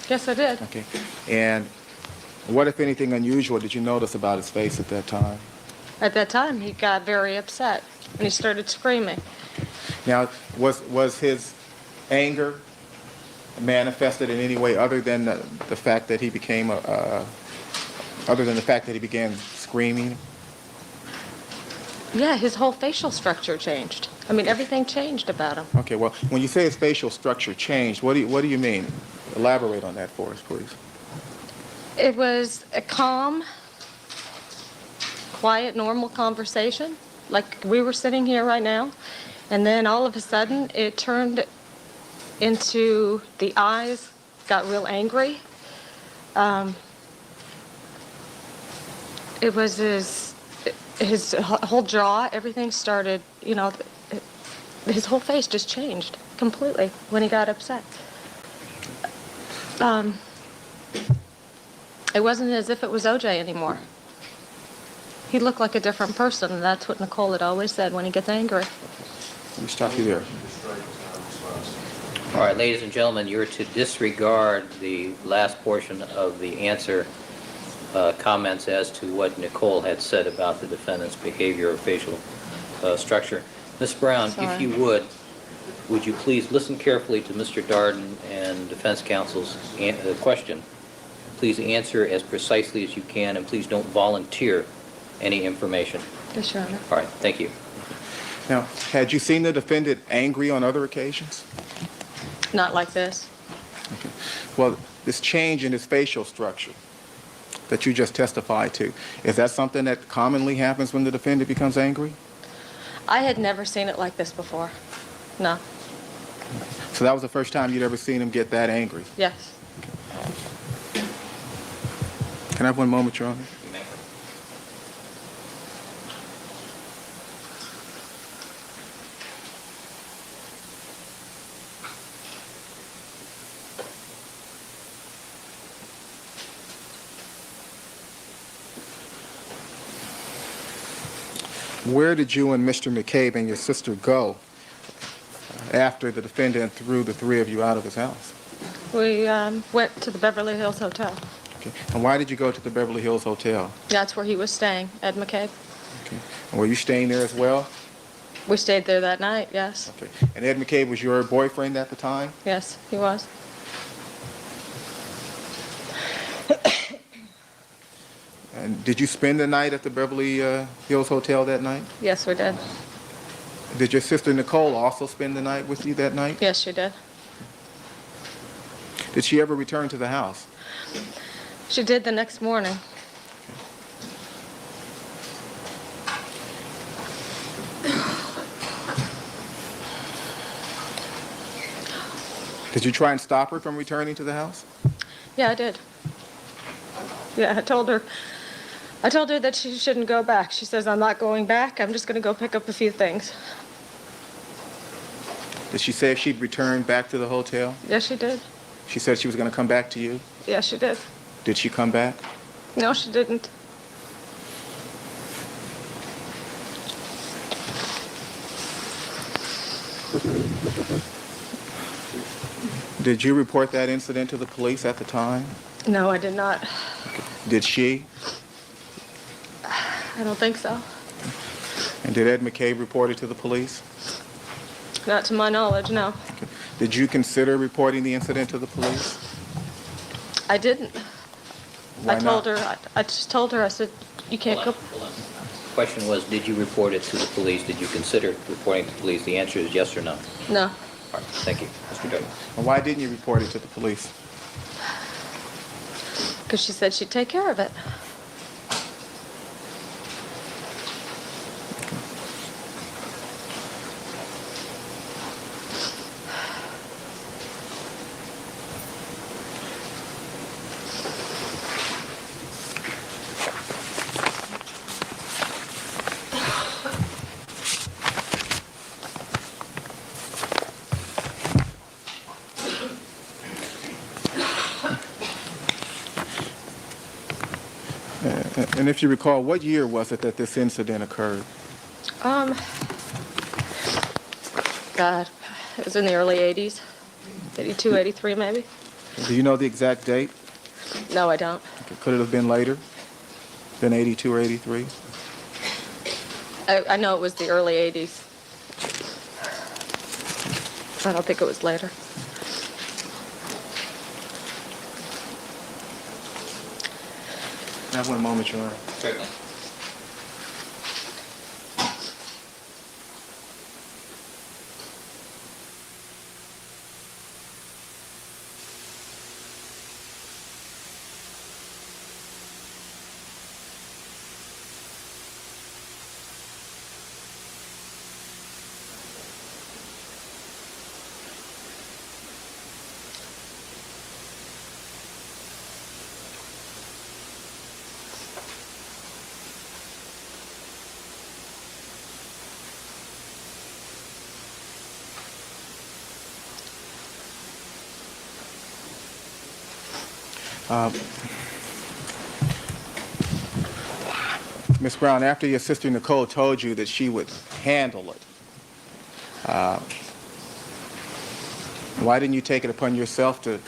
Yes, I did. Okay. And what, if anything, unusual did you notice about his face at that time? At that time, he got very upset, and he started screaming. Now, was his anger manifested in any way other than the fact that he became other than the fact that he began screaming? Yeah, his whole facial structure changed. I mean, everything changed about him. Okay. Well, when you say his facial structure changed, what do you mean? Elaborate on that for us, please. It was a calm, quiet, normal conversation, like we were sitting here right now. And then all of a sudden, it turned into the eyes got real angry. It was his whole jaw, everything started, his whole face just changed completely when he got upset. It wasn't as if it was OJ anymore. He looked like a different person, and that's what Nicole had always said when he gets angry. Let me stop you there. All right, ladies and gentlemen, you're to disregard the last portion of the answer comments as to what Nicole had said about the defendant's behavior or facial structure. Ms. Brown, Sorry. if you would you please listen carefully to Mr. Darden and defense counsel's question. Please answer as precisely as you can, and please don't volunteer any information. Yes, Your Honor. All right, thank you. Now, had you seen the defendant angry on other occasions? Not like this. Okay. Well, this change in his facial structure that you just testified to, is that something that commonly happens when the defendant becomes angry? I had never seen it like this before. No. So that was the first time you'd ever seen him get that angry? Yes. Can I have one moment, Your Honor? Where did you and Mr. McCabe and your sister go after the defendant threw the three of you out of his house? We went to the Beverly Hills Hotel. Okay. And why did you go to the Beverly Hills Hotel? That's where he was staying, Ed McCabe. Okay. And were you staying there as well? We stayed there that night, yes. Okay. And Ed McCabe was your boyfriend at the time? Yes, he was. And did you spend the night at the Beverly Hills Hotel that night? Yes, we did. Did your sister Nicole also spend the night with you that night? Yes, she did. Did she ever return to the house? She did the next morning. Did you try and stop her from returning to the house? Yeah, I did. Yeah, I told her that she shouldn't go back. She says, I'm not going back. I'm just going to go pick up a few things. Did she say if she'd return back to the hotel? Yes, she did. She said she was going to come back to you? Yes, she did. Did she come back? No, she didn't. Did you report that incident to the police at the time? No, I did not. Did she? I don't think so. And did Ed McCabe report it to the police? Not to my knowledge, no. Did you consider reporting the incident to the police? I didn't. Why I told not? her, I just told her, I said, you can't go. Hold on. The question was, did you report it to the police? Did you consider reporting to the police? The answer is yes or no. No. All right, thank you. Mr. Douglas. And why didn't you report it to the police? Because she said she'd take care of it. And if you recall, what year was it that this incident occurred? God, it was in the early 80s. 82, 83 maybe. Do you know the exact date? No, I don't. Could it have been later than 82 or 83? I know it was the early 80s. I don't think it was later. Have one moment, Your Honor. Certainly. Ms. Brown, after your sister Nicole told you that she would handle it, why didn't you take it upon yourself to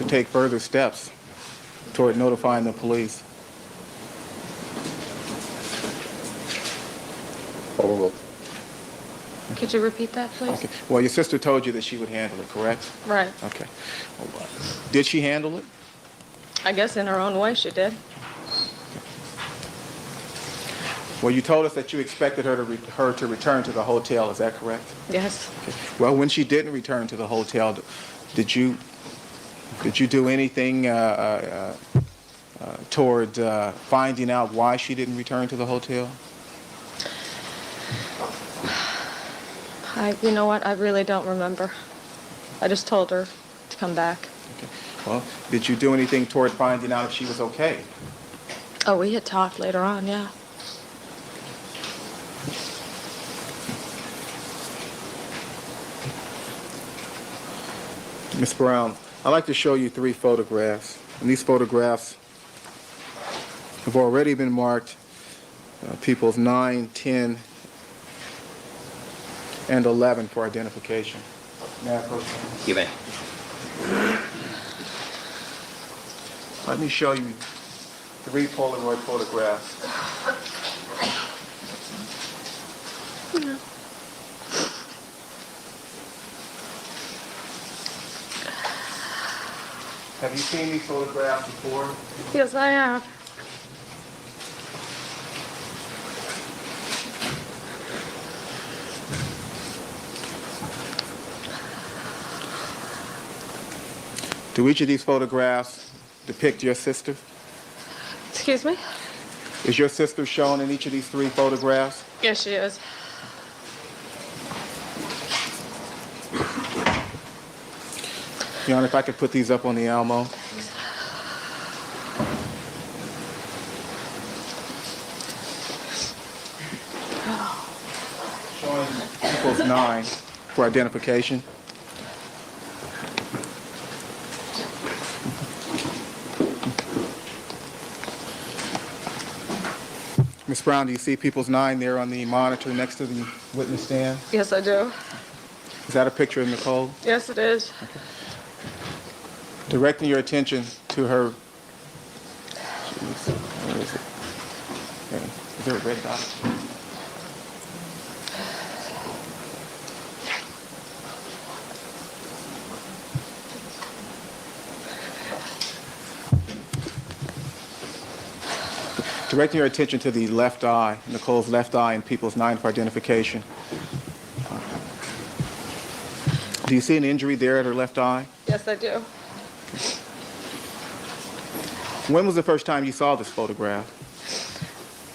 take further steps toward notifying the police? Overruled. Could you repeat that, please? Okay. Well, your sister told you that she would handle it, correct? Right. Okay. Did she handle it? I guess in her own way she did. Well, you told us that you expected her to return to the hotel. Is that correct? Yes. Okay. Well, when she didn't return to the hotel, did you do anything toward finding out why she didn't return to the hotel? You know what? I really don't remember. I just told her to come back. Okay. Well, did you do anything toward finding out if she was okay? Oh, we had talked later on, yeah. Ms. Brown, I'd like to show you 3 photographs. And these photographs have already been marked people's 9, 10, and 11 for identification. May I approach? You may. Let me show you 3 Polaroid photographs. Have you seen these photographs before? Yes, I have. Do each of these photographs depict your sister? Excuse me? Is your sister shown in each of these 3 photographs? Yes, she is. Your Honor, if I could put these up on the Alamo. Showing equals 9 for identification. Ms. Brown, do you see People's 9 there on the monitor next to the witness stand? Yes, I do. Is that a picture of Nicole? Yes, it is. Directing your attention to her. Jeez, where is it? Okay. Is there a red dot? Directing your attention to the left eye, Nicole's left eye in People's 9 for identification. Do you see an injury there at her left eye? Yes, I do. When was the first time you saw this photograph?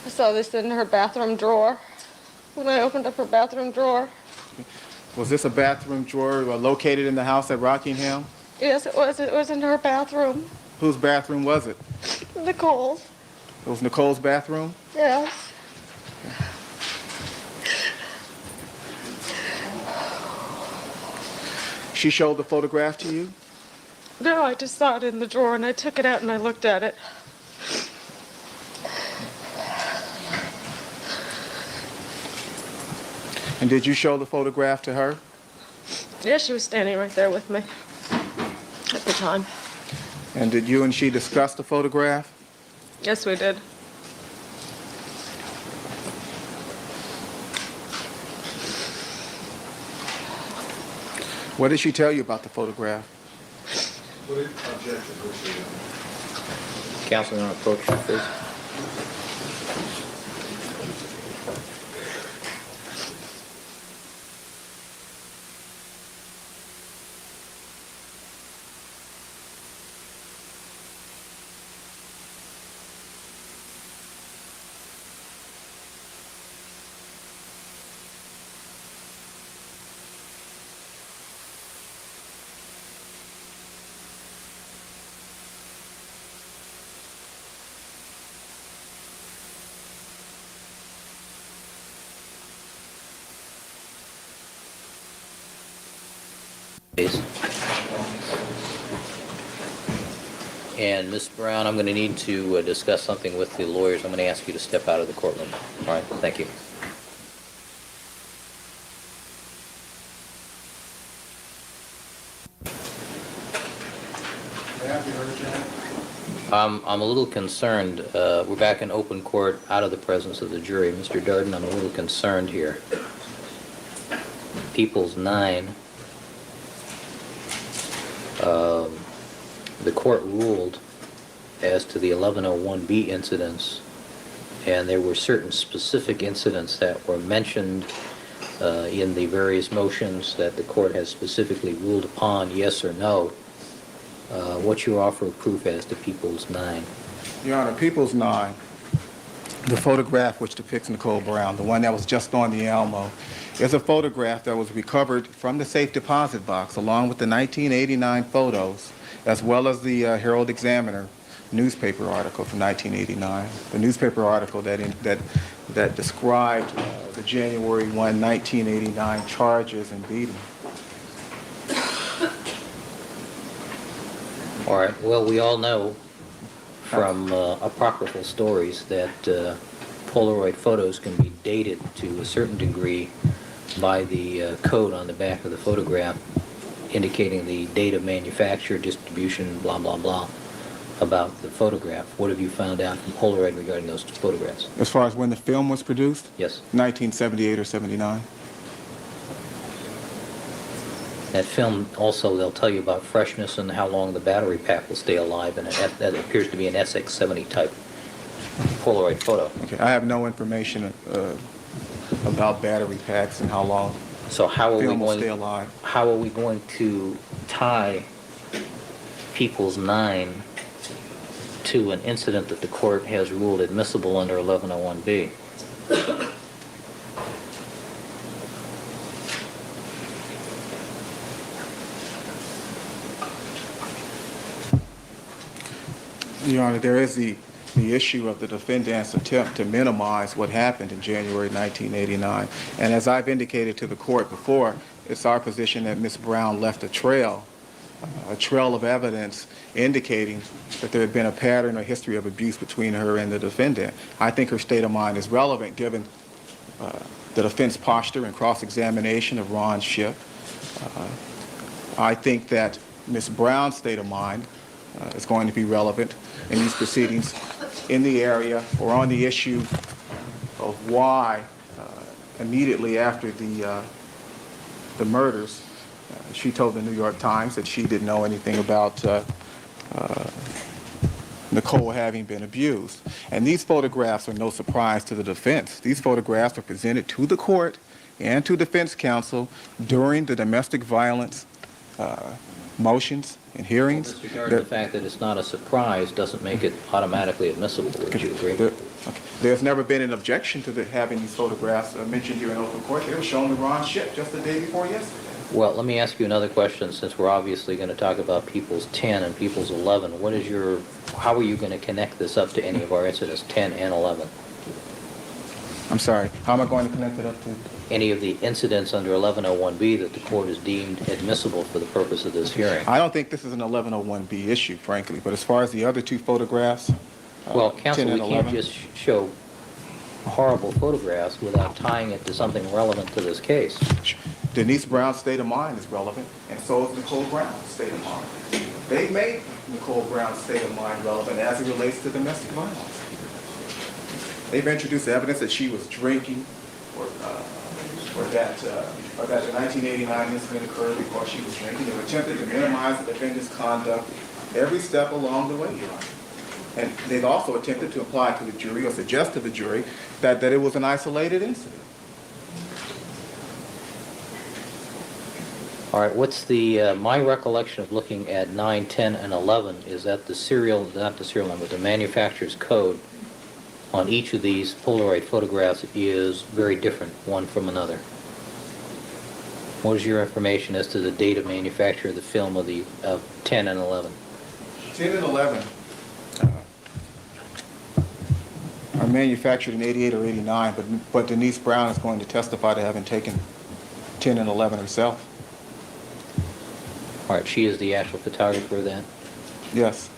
I saw this in her bathroom drawer. When I opened up her bathroom drawer. Was this a bathroom drawer located in the house at Rockingham? Yes, it was. It was in her bathroom. Whose bathroom was it? Nicole's. It was Nicole's bathroom? Yes. She showed the photograph to you? No, I just saw it in the drawer and I took it out and I looked at it. And did you show the photograph to her? Yeah, she was standing right there with me at the time. And did you and she discuss the photograph? Yes, we did. What did she tell you about the photograph? Counsel, you want to approach, please? Please. And Ms. Brown, I'm going to need to discuss something with the lawyers. I'm going to ask you to step out of the courtroom. All right, thank you. I'm a little concerned. We're back in open court, out of the presence of the jury. Mr. Darden, I'm a little concerned here. People's 9. The court ruled as to the 1101B incidents, and there were certain specific incidents that were mentioned in the various motions that the court has specifically ruled upon, yes or no. What's your offer of proof as to People's 9? Your Honor, People's 9, the photograph which depicts Nicole Brown, the one that was just on the Alamo, is a photograph that was recovered from the safe deposit box along with the 1989 photos, as well as the Herald Examiner newspaper article from 1989, the newspaper article that described the January 1, 1989 charges and beating. All right. Well, we all know from apocryphal stories that Polaroid photos can be dated to a certain degree by the code on the back of the photograph indicating the date of manufacture, distribution, blah, blah, blah, about the photograph. What have you found out from Polaroid regarding those photographs? As far as when the film was produced? Yes. 1978 or 79. That film also, they'll tell you about freshness and how long the battery pack will stay alive, and that appears to be an SX70 type Polaroid photo. Okay, I have no information about battery packs and how long So how are film will stay alive. How are we going to tie People's 9 to an incident that the court has ruled admissible under 1101B? Your Honor, there is the issue of the defendant's attempt to minimize what happened in January 1989. And as I've indicated to the court before, it's our position that Ms. Brown left a trail a trail of evidence indicating that there had been a pattern or history of abuse between her and the defendant. I think her state of mind is relevant given the defense posture and cross-examination of Ron Schiff. I think that Ms. Brown's state of mind is going to be relevant in these proceedings in the area or on the issue of why immediately after the murders she told the New York Times that she didn't know anything about Nicole having been abused. And these photographs are no surprise to the defense. These photographs were presented to the court and to defense counsel during the domestic violence motions and hearings. Mr. Gardner, the fact that it's not a surprise doesn't make it automatically admissible. Would you agree? There's never been an objection to having these photographs mentioned here in open court. They were shown to Ron Schiff just the day before yesterday. Well, let me ask you another question, since we're obviously going to talk about People's 10 and People's 11. How are you going to connect this up to any of our incidents, 10 and 11? I'm sorry, how am I going to connect it up to? Any of the incidents under 1101B that the court has deemed admissible for the purpose of this hearing? I don't think this is an 1101B issue, frankly, but as far as the other two photographs, Well, 10 counsel, we and can't 11. just show horrible photographs without tying it to something relevant to this case. Denise Brown's state of mind is relevant, and so is Nicole Brown's state of mind. They made Nicole Brown's state of mind relevant as it relates to domestic violence. They've introduced evidence that she was drinking, or that the 1989 incident occurred because she was drinking. They've attempted to minimize the defendant's conduct every step along the way, Your Honor. And they've also attempted to imply to the jury or suggest to the jury that it was an isolated incident. All right, my recollection of looking at 9, 10, and 11 is that not the serial number, the manufacturer's code on each of these Polaroid photographs is very different one from another. What is your information as to the date of manufacture of the film of 10 and 11? 10 and 11 are manufactured in 88 or 89, but Denise Brown is going to testify to having taken 10 and 11 herself. All right, she is the actual photographer then? Yes.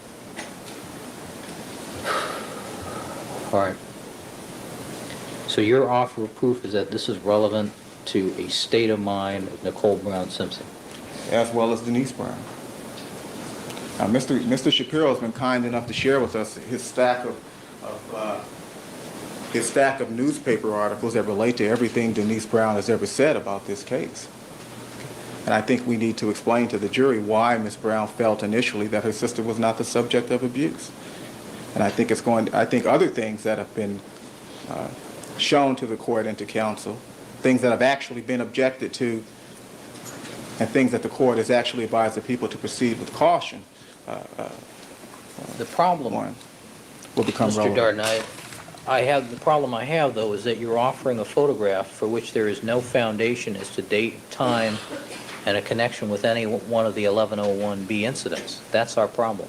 All right. So your offer of proof is that this is relevant to a state of mind of Nicole Brown Simpson? As well as Denise Brown. Now, Mr. Shapiro has been kind enough to share with us his stack of newspaper articles that relate to everything Denise Brown has ever said about this case. And I think we need to explain to the jury why Ms. Brown felt initially that her sister was not the subject of abuse. And I think other things that have been shown to the court and to counsel, things that have actually been objected to, and things that the court has actually advised the people to proceed with caution, The problem, will become Mr. relevant. Darden, the problem I have, though, is that you're offering a photograph for which there is no foundation as to date, time, and a connection with any one of the 1101B incidents. That's our problem.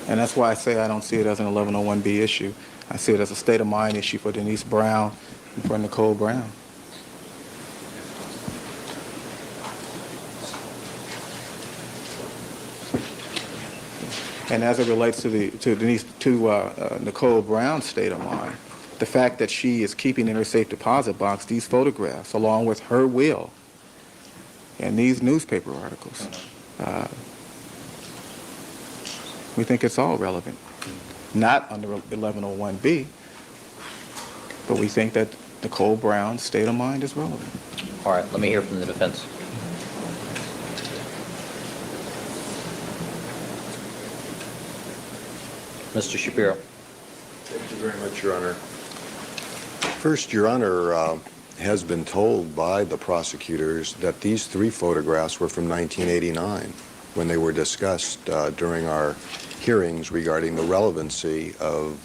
And that's why I say I don't see it as an 1101B issue. I see it as a state of mind issue for Denise Brown and for Nicole Brown. And as it relates to Nicole Brown's state of mind, the fact that she is keeping in her safe deposit box these photographs along with her will and these newspaper articles, we think it's all relevant. Not under 1101B, but we think that Nicole Brown's state of mind is relevant. All right, let me hear from the defense. Mr. Shapiro. Thank you very much, Your Honor. First, Your Honor has been told by the prosecutors that these three photographs were from 1989 when they were discussed during our hearings regarding the relevancy of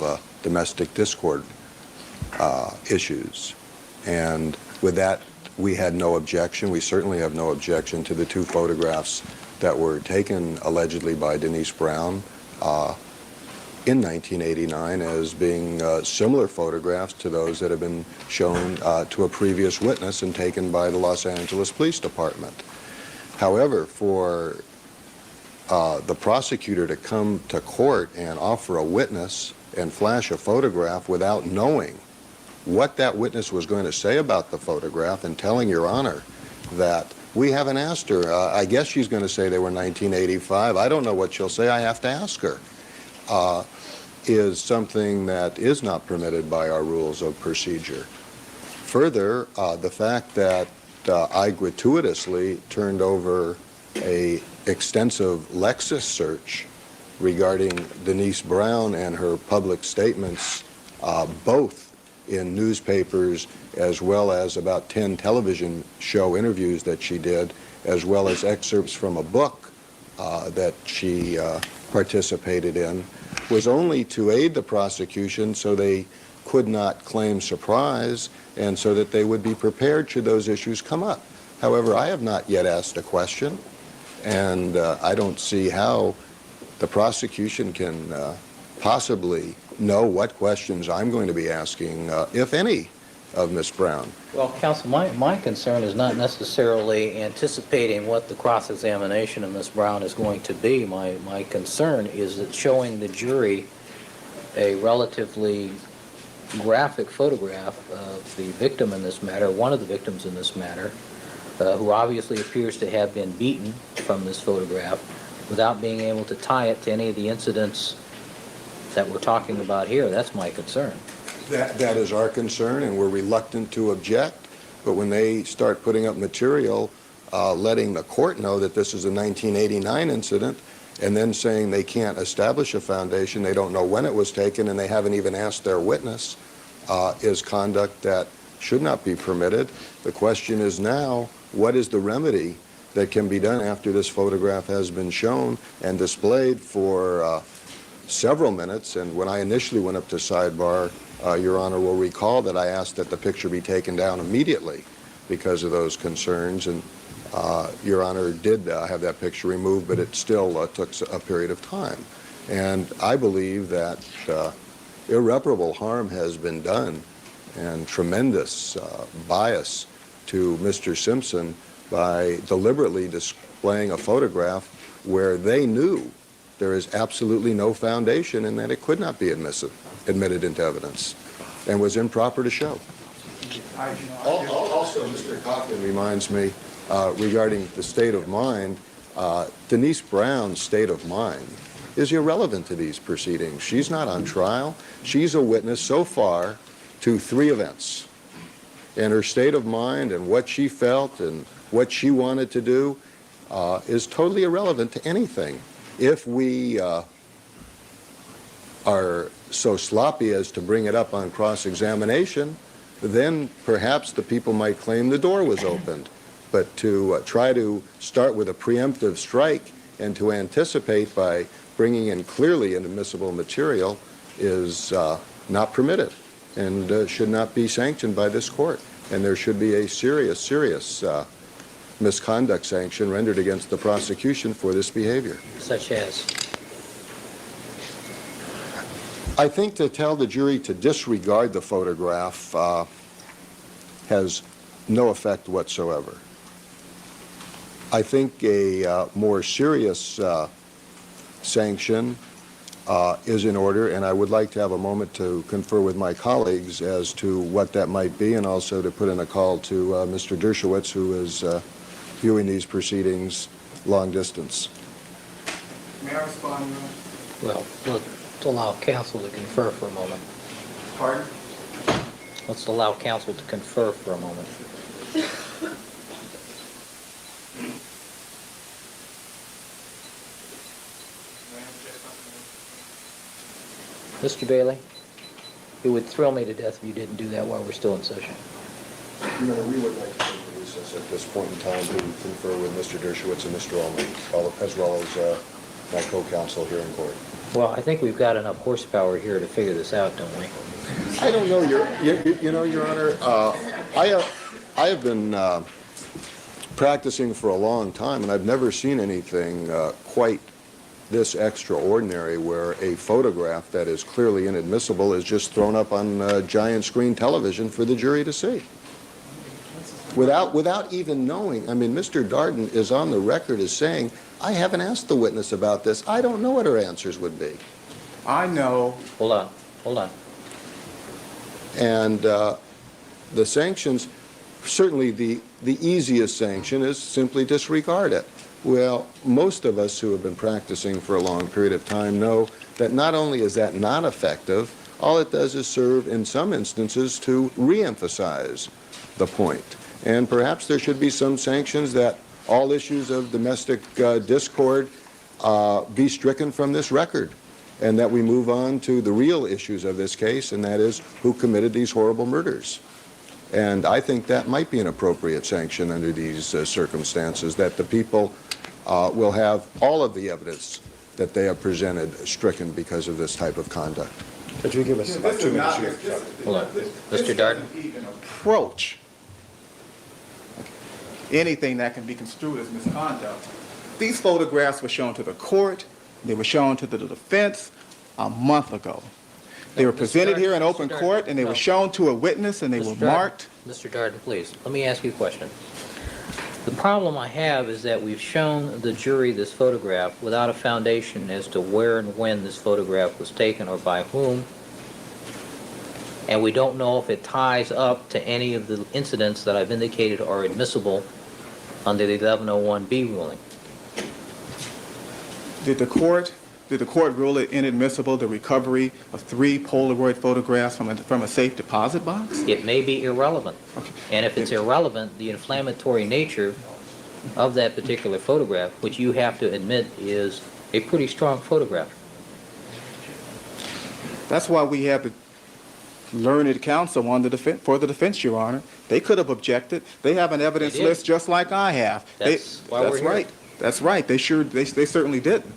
domestic discord issues. And with that, we had no objection. We certainly have no objection to the two photographs that were taken allegedly by Denise Brown in 1989 as being similar photographs to those that have been shown to a previous witness and taken by the Los Angeles Police Department. However, for the prosecutor to come to court and offer a witness and flash a photograph without knowing what that witness was going to say about the photograph and telling Your Honor that we haven't asked her. I guess she's going to say they were 1985. I don't know what she'll say. I have to ask her. Is something that is not permitted by our rules of procedure. Further, the fact that I gratuitously turned over a extensive Lexus search regarding Denise Brown and her public statements, both in newspapers as well as about 10 television show interviews that she did, as well as excerpts from a book that she participated in, was only to aid the prosecution so they could not claim surprise and so that they would be prepared should those issues come up. However, I have not yet asked a question, and I don't see how the prosecution can possibly know what questions I'm going to be asking, if any, of Ms. Brown. Well, counsel, my concern is not necessarily anticipating what the cross-examination of Ms. Brown is going to be. My concern is that showing the jury a relatively graphic photograph of the victim in this matter, one of the victims in this matter, who obviously appears to have been beaten from this photograph, without being able to tie it to any of the incidents that we're talking about here. That's my concern. That is our concern, and we're reluctant to object. But when they start putting up material, letting the court know that this is a 1989 incident, and then saying they can't establish a foundation, they don't know when it was taken, and they haven't even asked their witness, is conduct that should not be permitted. The question is now, what is the remedy that can be done after this photograph has been shown and displayed for several minutes? And when I initially went up to sidebar, Your Honor will recall that I asked that the picture be taken down immediately because of those concerns, and Your Honor did have that picture removed, but it still took a period of time. And I believe that irreparable harm has been done and tremendous bias to Mr. Simpson by deliberately displaying a photograph where they knew there is absolutely no foundation and that it could not be admitted into evidence and was improper to show. Also, Mr. Cochran reminds me, regarding the state of mind, Denise Brown's state of mind is irrelevant to these proceedings. She's not on trial. She's a witness so far to 3 events. And her state of mind and what she felt and what she wanted to do is totally irrelevant to anything. If we are so sloppy as to bring it up on cross-examination, then perhaps the people might claim the door was opened. But to try to start with a preemptive strike and to anticipate by bringing in clearly inadmissible material is not permitted and should not be sanctioned by this court. And there should be a serious misconduct sanction rendered against the prosecution for this behavior. Such as? I think to tell the jury to disregard the photograph has no effect whatsoever. I think a more serious sanction is in order, and I would like to have a moment to confer with my colleagues as to what that might be, and also to put in a call to Mr. Dershowitz, who is viewing these proceedings long distance. May I respond, Your Honor? Well, let's allow counsel to confer for a moment. Pardon? Let's allow counsel to confer for a moment. Mr. Bailey, it would thrill me to death if you didn't do that while we're still in session. Your Honor, we would like to take a recess at this point in time to confer with Mr. Dershowitz and Mr. Ullman, as well as my co-counsel here in court. Well, I think we've got enough horsepower here to figure this out, don't we? I don't know, Your Honor. I have been practicing for a long time, and I've never seen anything quite this extraordinary, where a photograph that is clearly inadmissible is just thrown up on giant screen television for the jury to see. without even knowing. I mean, Mr. Darden is on the record as saying, I haven't asked the witness about this. I don't know what her answers would be. I know. Hold on. And the sanctions, certainly the easiest sanction is simply disregard it. Well, most of us who have been practicing for a long period of time know that not only is that not effective, all it does is serve in some instances to re-emphasize the point. And perhaps there should be some sanctions that all issues of domestic discord be stricken from this record, and that we move on to the real issues of this case, and that is who committed these horrible murders. And I think that might be an appropriate sanction under these circumstances, that the people will have all of the evidence that they have presented stricken because of this type of conduct. Could you give us about 2 minutes here? Hold on. Mr. Darden? Even approach anything that can be construed as misconduct. These photographs were shown to the court. They were shown to the defense a month ago. They were presented here in open court, and they were shown to a witness, and they were marked. Mr. Darden, please, let me ask you a question. The problem I have is that we've shown the jury this photograph without a foundation as to where and when this photograph was taken or by whom, and we don't know if it ties up to any of the incidents that I've indicated are admissible under the 1101B ruling. Did the court rule it inadmissible, the recovery of 3 Polaroid photographs from a safe deposit box? It may be irrelevant. Okay. And if it's irrelevant, the inflammatory nature of that particular photograph, which you have to admit is a pretty strong photograph. That's why we have the learned counsel on for the defense, Your Honor. They could have objected. They have an evidence They did. list just like I have. That's why we're here. Right. That's right. They certainly didn't.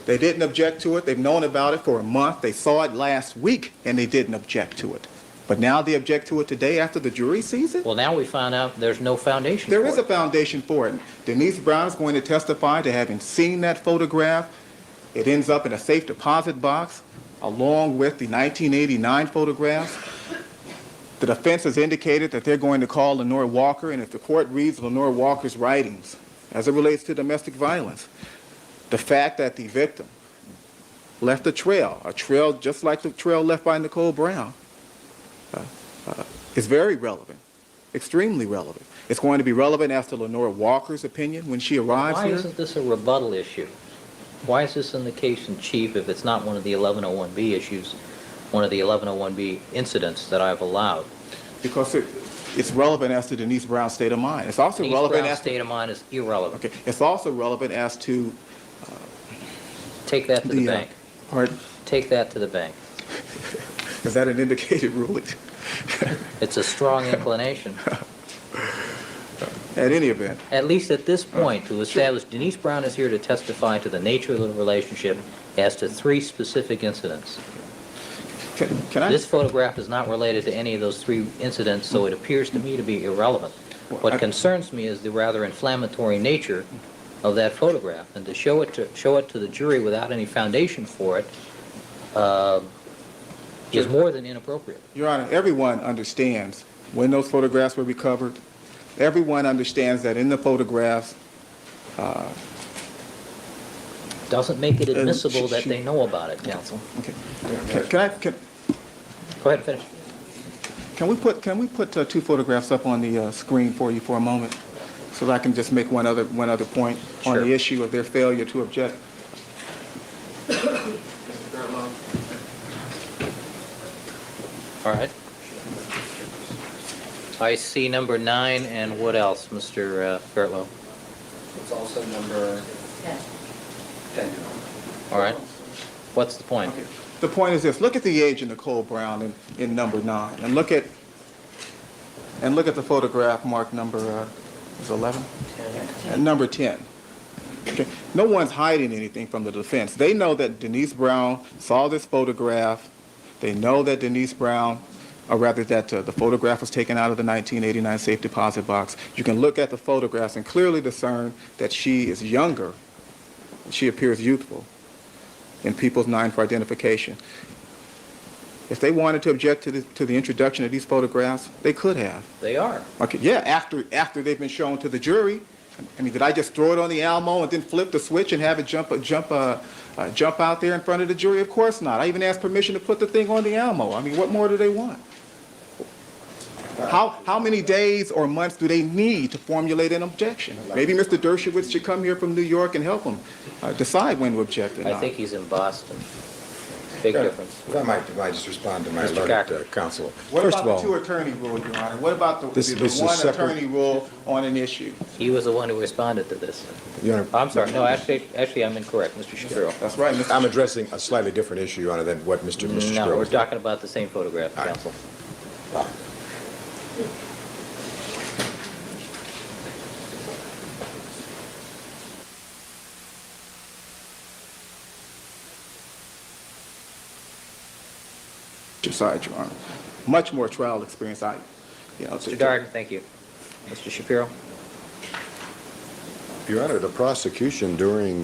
They didn't object to it. They've known about it for a month. They saw it last week, and they didn't object to it. But now they object to it today after the jury sees it? Well, now we found out there's no foundation for it. There is a foundation for it. Denise Brown is going to testify to having seen that photograph. It ends up in a safe deposit box along with the 1989 photographs. The defense has indicated that they're going to call Lenore Walker, and if the court reads Lenore Walker's writings as it relates to domestic violence, the fact that the victim left a trail just like the trail left by Nicole Brown, is very relevant, extremely relevant. It's going to be relevant as to Lenore Walker's opinion when she arrives Why here. isn't this a rebuttal issue? Why is this in the case in chief if it's not one of the 1101B issues, one of the 1101B incidents that I've allowed? Because it's relevant as to Denise Brown's state of mind. It's also Denise relevant Brown's as to, state of mind is irrelevant. okay. It's also relevant as to Take that to the bank. Pardon? Take that to the bank. Is that an indicated ruling? It's a strong inclination. At any event, At least at this point, to establish Denise Brown is here to testify to the nature of the relationship as to 3 specific incidents. can I? This photograph is not related to any of those 3 incidents, so it appears to me to be irrelevant. What concerns me is the rather inflammatory nature of that photograph, and to show it to the jury without any foundation for it is more than inappropriate. Your Honor, everyone understands when those photographs were recovered. Everyone understands that in the photographs, Doesn't make it admissible that they know about it, counsel. okay. Go ahead, finish. Can we put 2 photographs up on the screen for you for a moment, so that I can just make one other point on Sure. the issue of their failure to object? All right. I see number 9, and what else, Mr. Fairtlow? It's also number 10. All right. What's the point? Okay. The point is this: look at the age of Nicole Brown in number 9, and look at the photograph marked number is 11, and number 10. Okay. No one's hiding anything from the defense. They know that Denise Brown saw this photograph. They know that Denise Brown, or rather that the photograph was taken out of the 1989 safe deposit box. You can look at the photographs and clearly discern that she is younger. She appears youthful in people's mind for identification. If they wanted to object to the introduction of these photographs, they could have. They are. Okay, yeah, after they've been shown to the jury. I mean, did I just throw it on the Alamo and then flip the switch and have it jump out there in front of the jury? Of course not. I even asked permission to put the thing on the Alamo. I mean, what more do they want? How many days or months do they need to formulate an objection? Maybe Mr. Dershowitz should come here from New York and help them decide when to object or not. I think he's in Boston. Big difference. If I might just respond to my Mr. learned Cocker. counsel. What First about of all, the two-attorney rule, Your Honor? What about the This is one separate. attorney rule on an issue? He was the one who responded to this. Your Honor, I'm sorry. No, actually, I'm incorrect, Mr. Shapiro. That's right, Mr. I'm addressing a slightly different issue, Your Honor, than what Mr. No, Shapiro we're was. talking about the same photograph, All right. counsel. Side, Your Honor. Much more trial experience. Mr. Darden, thank you. Mr. Shapiro? Your Honor, the prosecution during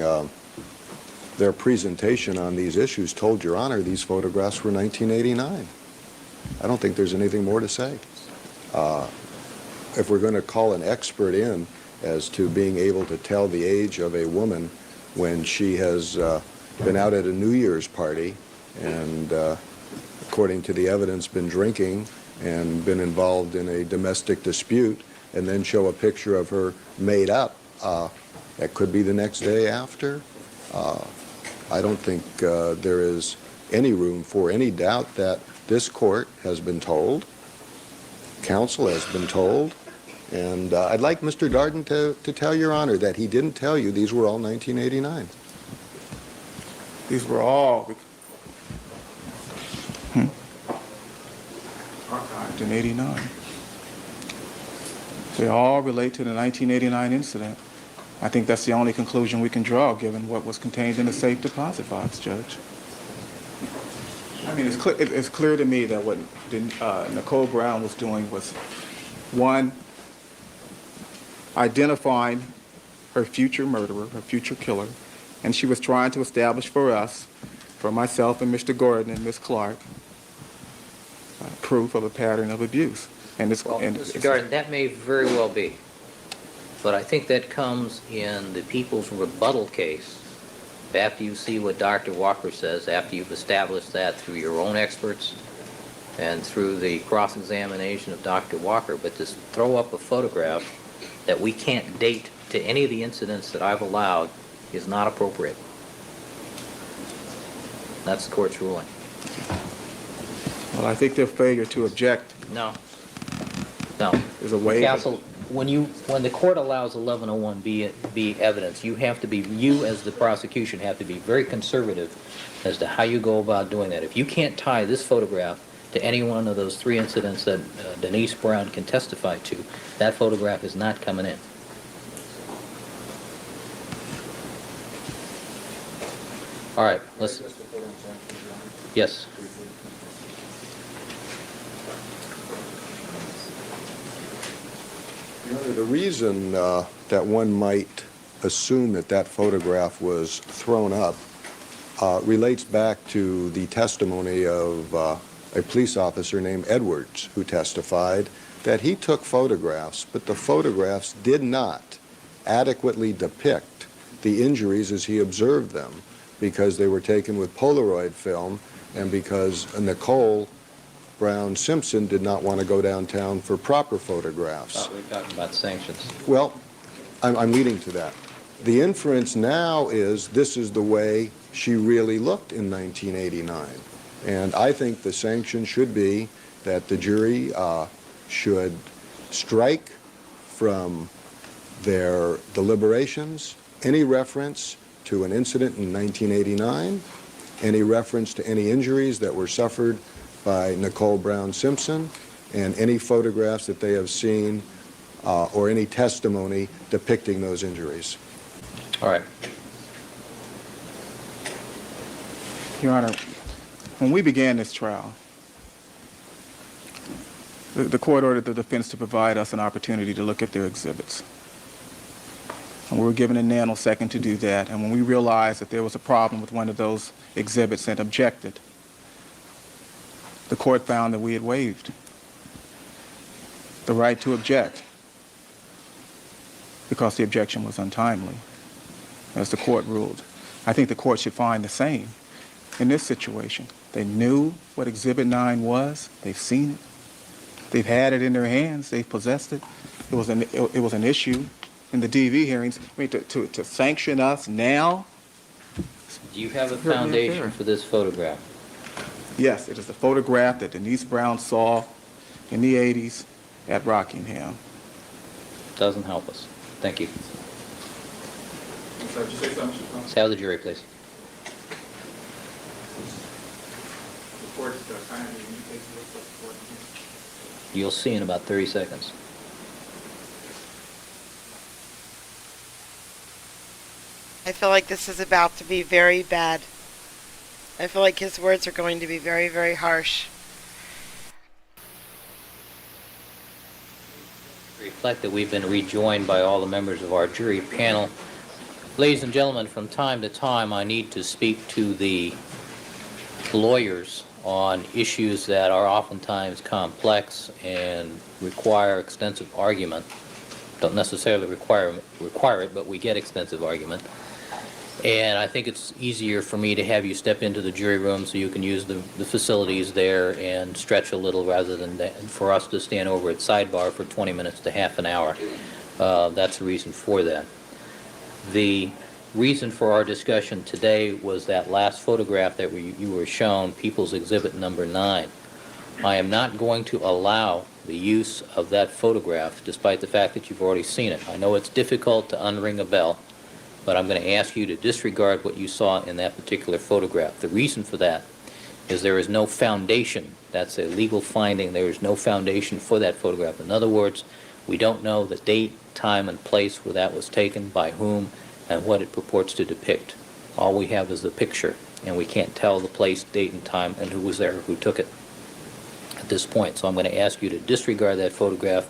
their presentation on these issues told Your Honor these photographs were 1989. I don't think there's anything more to say. If we're going to call an expert in as to being able to tell the age of a woman when she has been out at a New Year's party and according to the evidence, been drinking and been involved in a domestic dispute, and then show a picture of her made up, that could be the next day after. I don't think there is any room for any doubt that this court has been told, counsel has been told, and I'd like Mr. Darden to tell Your Honor that he didn't tell you these were all 1989. These were all archived in '89. They all relate to the 1989 incident. I think that's the only conclusion we can draw, given what was contained in the safe deposit box, Judge. I mean, it's clear to me that what Nicole Brown was doing was, one, identifying her future murderer, her future killer, and she was trying to establish for us, for myself and Mr. Gordon and Ms. Clark, proof of a pattern of abuse. And it's, Well, and Mr. Darden, that may very well be. But I think that comes in the people's rebuttal case. After you see what Dr. Walker says, after you've established that through your own experts and through the cross-examination of Dr. Walker, but to throw up a photograph that we can't date to any of the incidents that I've allowed is not appropriate. That's the court's ruling. well, I think their failure to object No. No. is a way. Counsel, when the court allows 1101B evidence, you as the prosecution have to be very conservative as to how you go about doing that. If you can't tie this photograph to any one of those three incidents that Denise Brown can testify to, that photograph is not coming in. All right, let's. Yes. The reason that one might assume that that photograph was thrown up relates back to the testimony of a police officer named Edwards, who testified that he took photographs, but the photographs did not adequately depict the injuries as he observed them because they were taken with Polaroid film and because Nicole Brown Simpson did not want to go downtown for proper photographs. We're talking about sanctions. Well, I'm leading to that. The inference now is this is the way she really looked in 1989. And I think the sanction should be that the jury should strike from their deliberations any reference to an incident in 1989, any reference to any injuries that were suffered by Nicole Brown Simpson, and any photographs that they have seen or any testimony depicting those injuries. All right. Your Honor, when we began this trial, the court ordered the defense to provide us an opportunity to look at their exhibits. And we were given a nanosecond to do that, and when we realized that there was a problem with one of those exhibits and objected, The court found that we had waived the right to object because the objection was untimely, as the court ruled. I think the court should find the same in this situation. They knew what Exhibit 9 was. They've seen it. They've had it in their hands. They've possessed it. It was an issue in the DV hearings. I mean, to sanction us now? Do you have a Certainly foundation unfair. for this photograph? Yes, it is the photograph that Denise Brown saw in the 80s at Rockingham. Doesn't help us. Thank you. Sorry, did you say something? Say how the jury, please. You'll see in about 30 seconds. I feel like this is about to be very bad. I feel like his words are going to be very, very harsh. Reflect that we've been rejoined by all the members of our jury panel. Ladies and gentlemen, from time to time, I need to speak to the lawyers on issues that are oftentimes complex and require extensive argument. Don't necessarily require it, but we get extensive argument. And I think it's easier for me to have you step into the jury room so you can use the facilities there and stretch a little rather than for us to stand over at sidebar for 20 minutes to half an hour. That's the reason for that. The reason for our discussion today was that last photograph that you were shown, People's Exhibit number 9. I am not going to allow the use of that photograph, despite the fact that you've already seen it. I know it's difficult to unring a bell, but I'm going to ask you to disregard what you saw in that particular photograph. The reason for that is there is no foundation. That's a legal finding. There is no foundation for that photograph. In other words, we don't know the date, time, and place where that was taken, by whom, and what it purports to depict. All we have is the picture, and we can't tell the place, date, and time, and who was there, who took it at this point. So I'm going to ask you to disregard that photograph,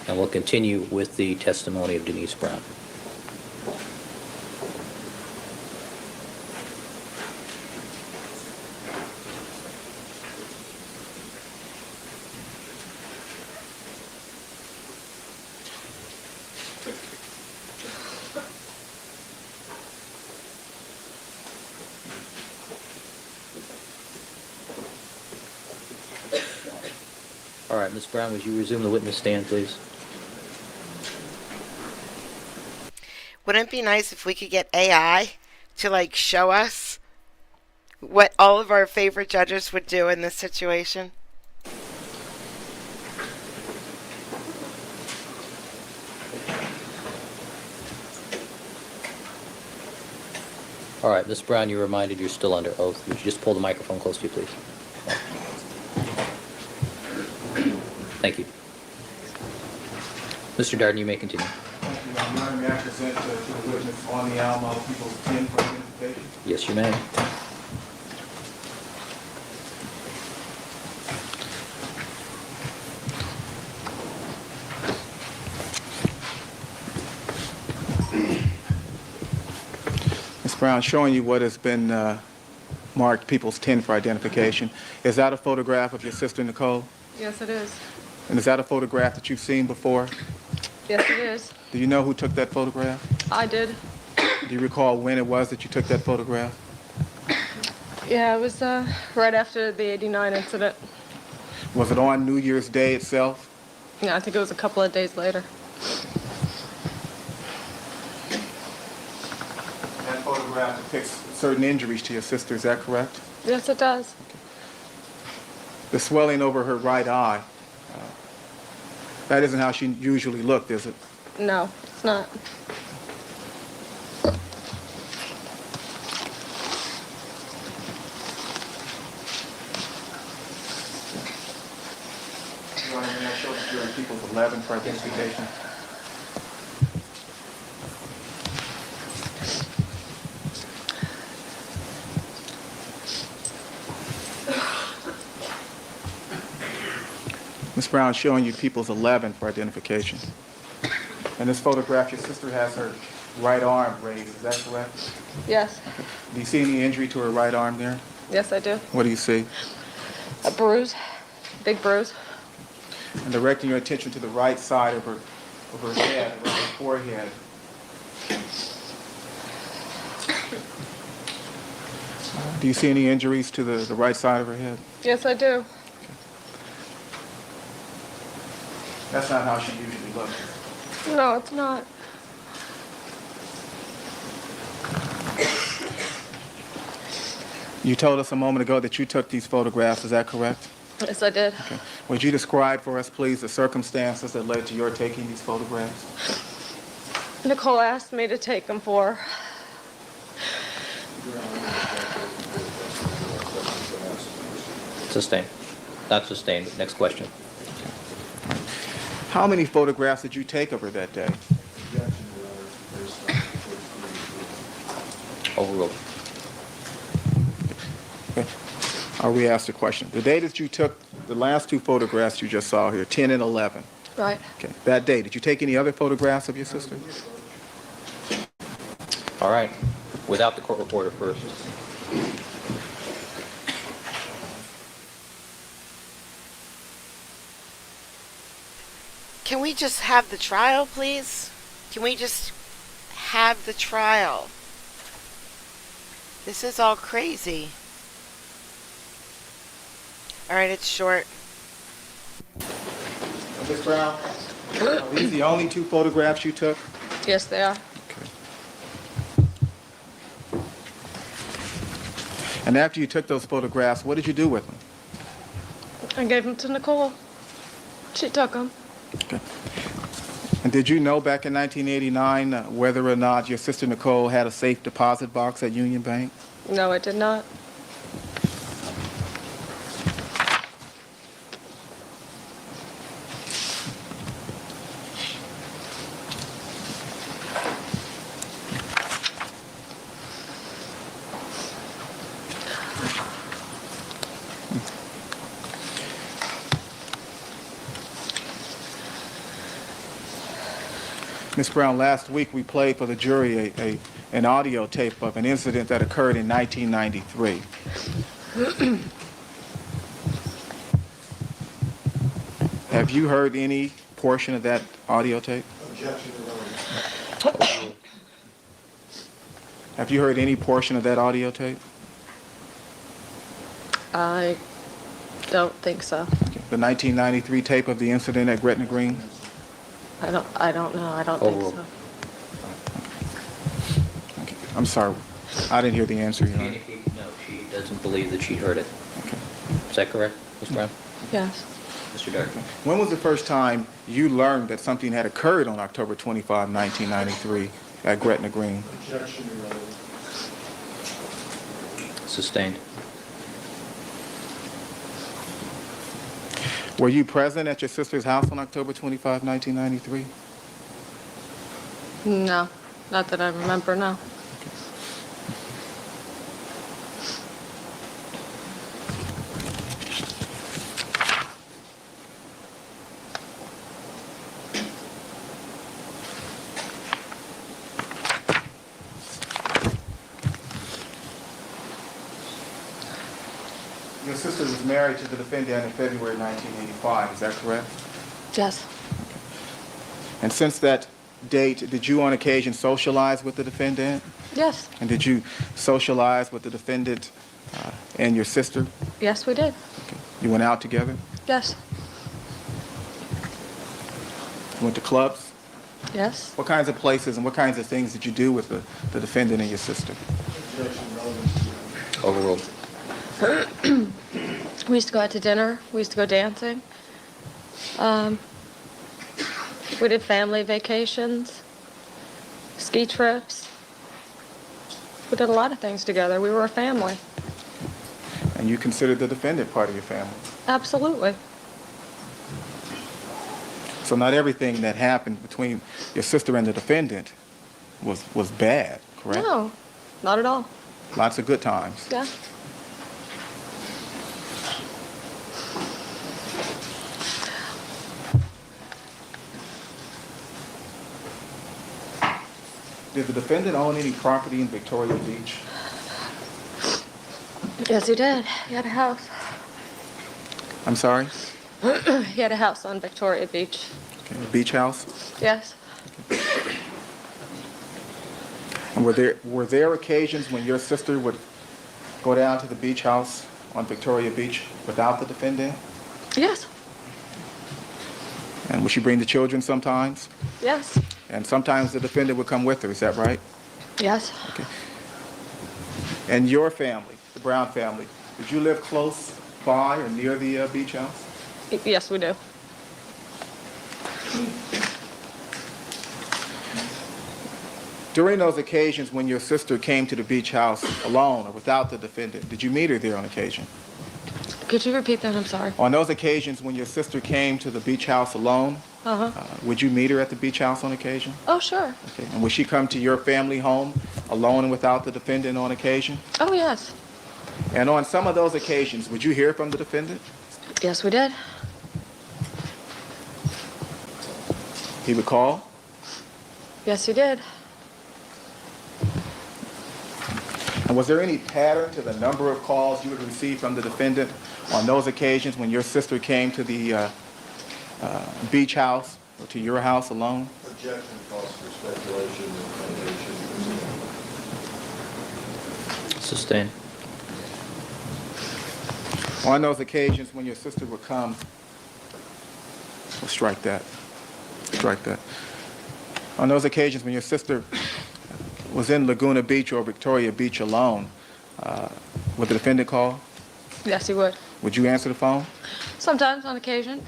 and we'll continue with the testimony of Denise Brown. All right, Ms. Brown, would you resume the witness stand, please? Wouldn't it be nice if we could get AI to like show us what all of our favorite judges would do in this situation? All right, Ms. Brown, you're reminded you're still under oath. Would you just pull the microphone close to you, please? Thank you. Mr. Darden, you may continue. Thank you, Your Honor. May I present to the witness on the Alamo People's 10 for identification? Yes, you may. Ms. Brown, showing you what has been marked People's 10 for identification. Is that a photograph of your sister, Nicole? Yes, it is. And is that a photograph that you've seen before? Yes, it is. Do you know who took that photograph? I did. Do you recall when it was that you took that photograph? Yeah, it was right after the 89 incident. Was it on New Year's Day itself? Yeah, I think it was a couple of days later. That photograph depicts certain injuries to your sister, is that correct? Yes, it does. The swelling over her right eye, that isn't how she usually looked, is it? No, it's not. Your Honor, may I show the jury People's 11 for identification? Ms. Brown, showing you People's 11 for identification. In this photograph, your sister has her right arm raised, is that correct? Yes. Do you see any injury to her right arm there? Yes, I do. What do you see? A bruise, big bruise. And directing your attention to the right side of her head, around her forehead. Do you see any injuries to the right side of her head? Yes, I do. That's not how she usually looks. No, it's not. You told us a moment ago that you took these photographs, is that correct? Yes, I did. Okay. Would you describe for us, please, the circumstances that led to your taking these photographs? Nicole asked me to take them for her. Sustained. Not sustained. Next question. How many photographs did you take of her that day? Overruled. Okay. I'll re-ask the question. The day that you took the last two photographs you just saw here, 10 and 11. Right. Okay. That day, did you take any other photographs of your sister? All right. Without the court reporter first. Can we just have the trial, please? Can we just have the trial? This is all crazy. All right, it's short. Ms. Brown, are these the only two photographs you took? Yes, they are. And after you took those photographs, what did you do with them? I gave them to Nicole. She took them. Okay. And did you know back in 1989 whether or not your sister Nicole had a safe deposit box at Union Bank? No, I did not. Ms. Brown, last week we played for the jury an audio tape of an incident that occurred in 1993. Have you heard any portion of that audio tape? Have you heard any portion of that audio tape? I don't think so. The 1993 tape of the incident at Gretna Green? I don't know. I don't think so. Okay. I'm sorry. I didn't hear the answer, Your Honor. No, she doesn't believe that she heard it. Okay. Is that correct, Ms. Brown? Yes. Mr. Dark? When was the first time you learned that something had occurred on October 25, 1993 at Gretna Green? Sustained. Were you present at your sister's house on October 25, 1993? No, not that I remember, no. Your sister was married to the defendant in February 1985, is that correct? Yes. And since that date, did you on occasion socialize with the defendant? Yes. And did you socialize with the defendant and your sister? Yes, we did. Okay. You went out together? Yes. Went to clubs? Yes. What kinds of places and what kinds of things did you do with the defendant and your sister? Overruled. We used to go out to dinner. We used to go dancing. We did family vacations, ski trips. We did a lot of things together. We were a family. And you considered the defendant part of your family? Absolutely. So not everything that happened between your sister and the defendant was bad, correct? No, not at all. Lots of good times. Yeah. Did the defendant own any property in Victoria Beach? Yes, he did. He had a house. I'm sorry? He had a house on Victoria Beach. Okay, a beach house? Yes. And were there occasions when your sister would go down to the beach house on Victoria Beach without the defendant? Yes. And would she bring the children sometimes? Yes. And sometimes the defendant would come with her, is that right? Yes. Okay. And your family, the Brown family, did you live close by or near the beach house? Yes, we do. During those occasions when your sister came to the beach house alone or without the defendant, did you meet her there on occasion? Could you repeat that? I'm sorry. On those occasions when your sister came to the beach house alone, Uh-huh. would you meet her at the beach house on occasion? Oh, sure. Okay. And would she come to your family home alone and without the defendant on occasion? Oh, yes. And on some of those occasions, would you hear from the defendant? Yes, we did. He would call? Yes, he did. And was there any pattern to the number of calls you would receive from the defendant on those occasions when your sister came to the beach house or to your house alone? Objection calls for speculation and foundation. Sustained. On those occasions when your sister would come, we'll strike that. Strike that. On those occasions when your sister was in Laguna Beach or Victoria Beach alone, would the defendant call? Yes, he would. Would you answer the phone? Sometimes, on occasion.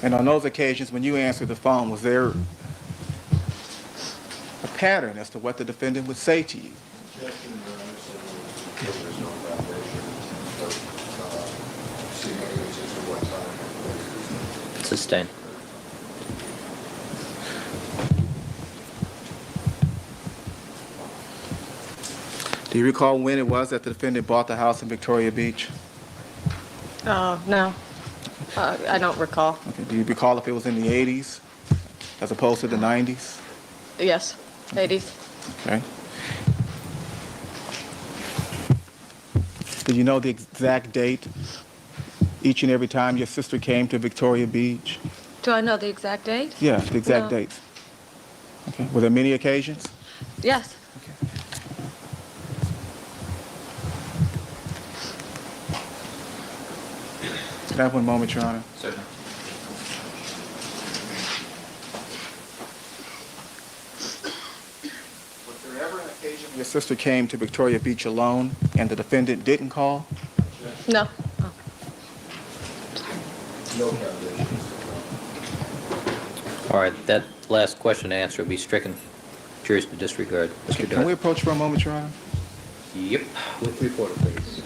And on those occasions when you answered the phone, was there a pattern as to what the defendant would say to you? Objection, Your Honor, so there's no foundation, but significance as to what time. Sustained. Do you recall when it was that the defendant bought the house in Victoria Beach? No. I don't recall. Okay. Do you recall if it was in the 80s as opposed to the 90s? Yes, 80s. Okay. Do you know the exact date each and every time your sister came to Victoria Beach? Do I know the exact date? Yeah, the exact No. dates. Okay. Were there many occasions? Yes. Can I have one moment, Your Honor? Certainly. Was there ever an occasion your sister came to Victoria Beach alone and the defendant didn't call? No. Oh. No foundation. All right, that last question and answer will be stricken. Jurors to disregard. Mr. Can we Dunn. approach for a moment, Your Honor? Yep. With reporter, please.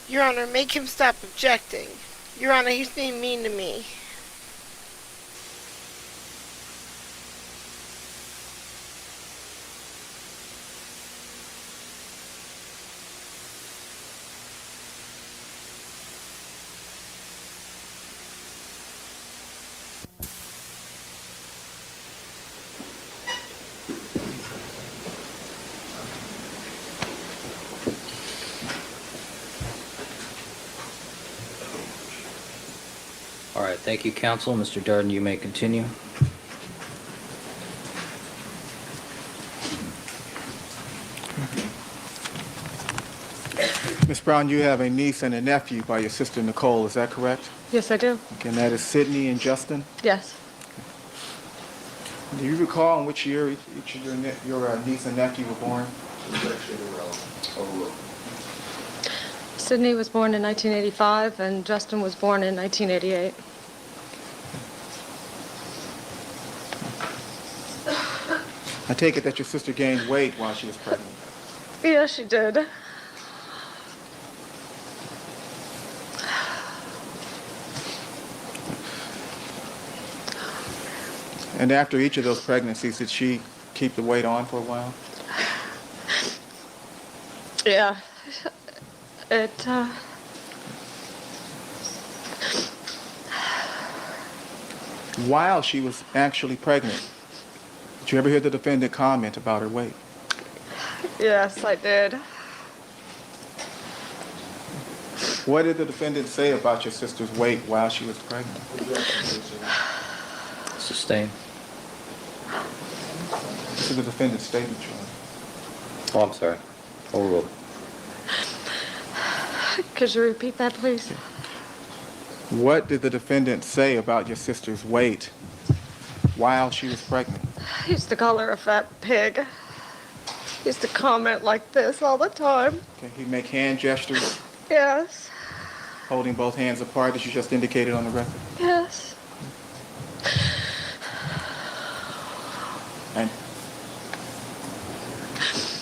Your Honor, make him stop objecting. Your Honor, he's being mean to me. All right, thank you, counsel. Mr. Darden, you may continue. Ms. Brown, you have a niece and a nephew by your sister Nicole, is that correct? Yes, I do. Okay, and that is Sydney and Justin? Yes. Do you recall in which year each of your niece and nephew were born? Objection irrelevant. Overruled. Sydney was born in 1985, and Justin was born in 1988. I take it that your sister gained weight while she was pregnant. Yes, she did. And after each of those pregnancies, did she keep the weight on for a while? Yeah. It, While she was actually pregnant, did you ever hear the defendant comment about her weight? yes, I did. What did the defendant say about your sister's weight while she was pregnant? Sustained. This is the defendant's statement, Your Honor. Oh, I'm sorry. Overruled. Could you repeat that, please? What did the defendant say about your sister's weight while she was pregnant? He used to call her a fat pig. He used to comment like this all the time. Okay, he make hand gestures, Yes, holding both hands apart, as you just indicated on the record. yes. And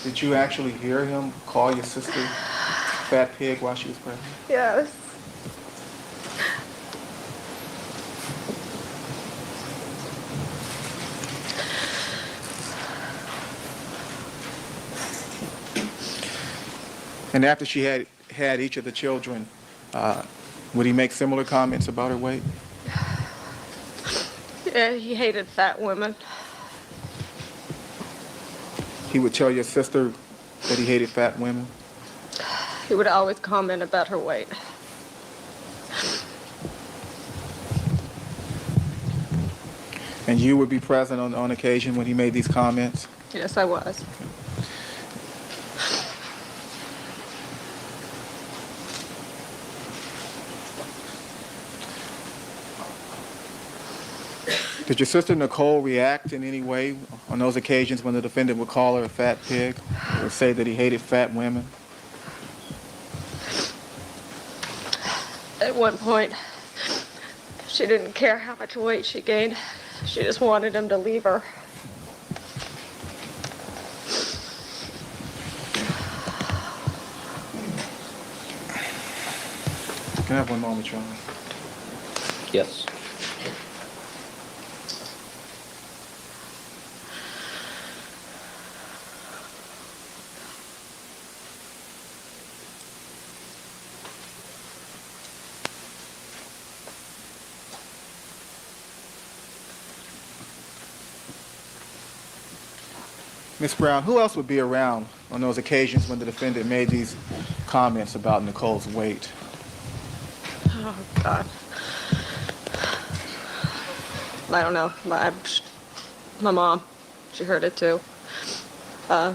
did you actually hear him call your sister fat pig while she was pregnant? Yes. And after she had each of the children, would he make similar comments about her weight? Yeah, he hated fat women. He would tell your sister that he hated fat women? He would always comment about her weight. And you would be present on occasion when he made these comments? Yes, I was. Did your sister Nicole react in any way on those occasions when the defendant would call her a fat pig or say that he hated fat women? At one point, she didn't care how much weight she gained. She just wanted him to leave her. Can I have one moment, Your Honor? Yes. Ms. Brown, who else would be around on those occasions when the defendant made these comments about Nicole's weight? Oh, God. I don't know. My mom, she heard it too. My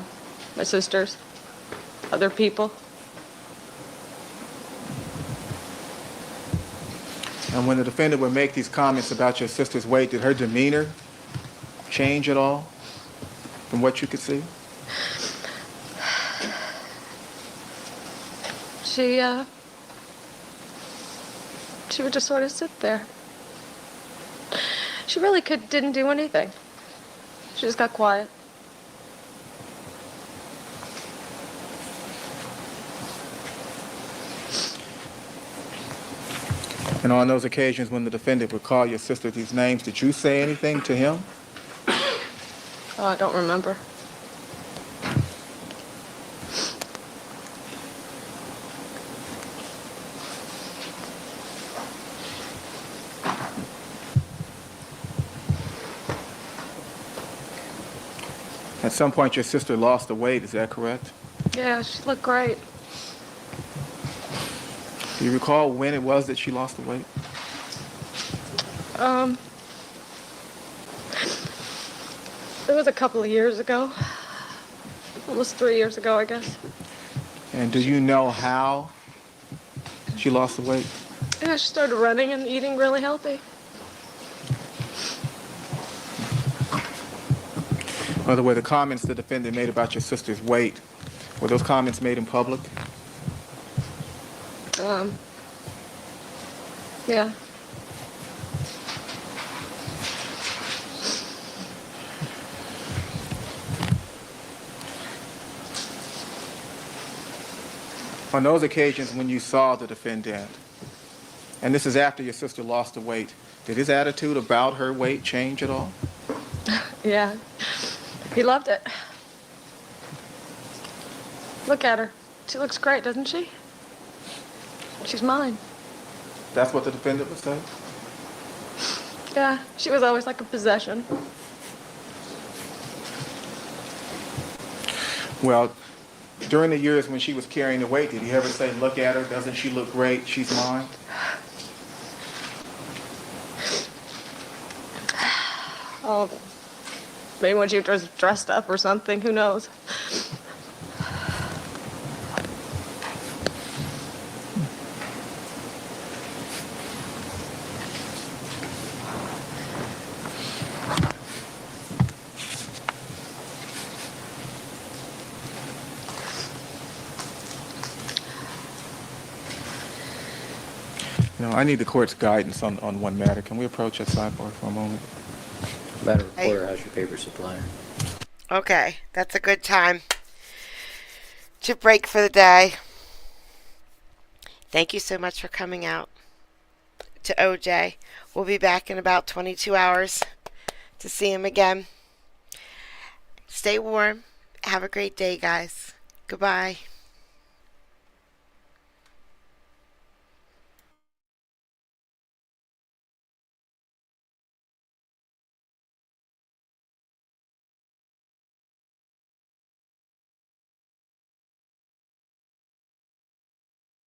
sisters, other people. And when the defendant would make these comments about your sister's weight, did her demeanor change at all from what you could see? She would just sort of sit there. She really didn't do anything. She just got quiet. And on those occasions when the defendant would call your sister these names, did you say anything to him? Oh, I don't remember. At some point, your sister lost the weight, is that correct? Yeah, she looked great. Do you recall when it was that she lost the weight? It was a couple of years ago. Almost 3 years ago, I guess. And do you know how she lost the weight? Yeah, she started running and eating really healthy. By the way, the comments the defendant made about your sister's weight, were those comments made in public? Yeah. On those occasions when you saw the defendant, and this is after your sister lost the weight, did his attitude about her weight change at all? Yeah. He loved it. Look at her. She looks great, doesn't she? She's mine. That's what the defendant would say? Yeah, she was always like a possession. Well, during the years when she was carrying the weight, did he ever say, look at her, doesn't she look great, she's mine? Oh, maybe when she was dressed up or something, who knows? You know, I need the court's guidance on one matter. Can we approach that sidebar for a moment? Madam Reporter, how's your paper supplier? Okay, that's a good time to break for the day. Thank you so much for coming out to OJ. We'll be back in about 22 hours to see him again. Stay warm. Have a great day, guys. Goodbye.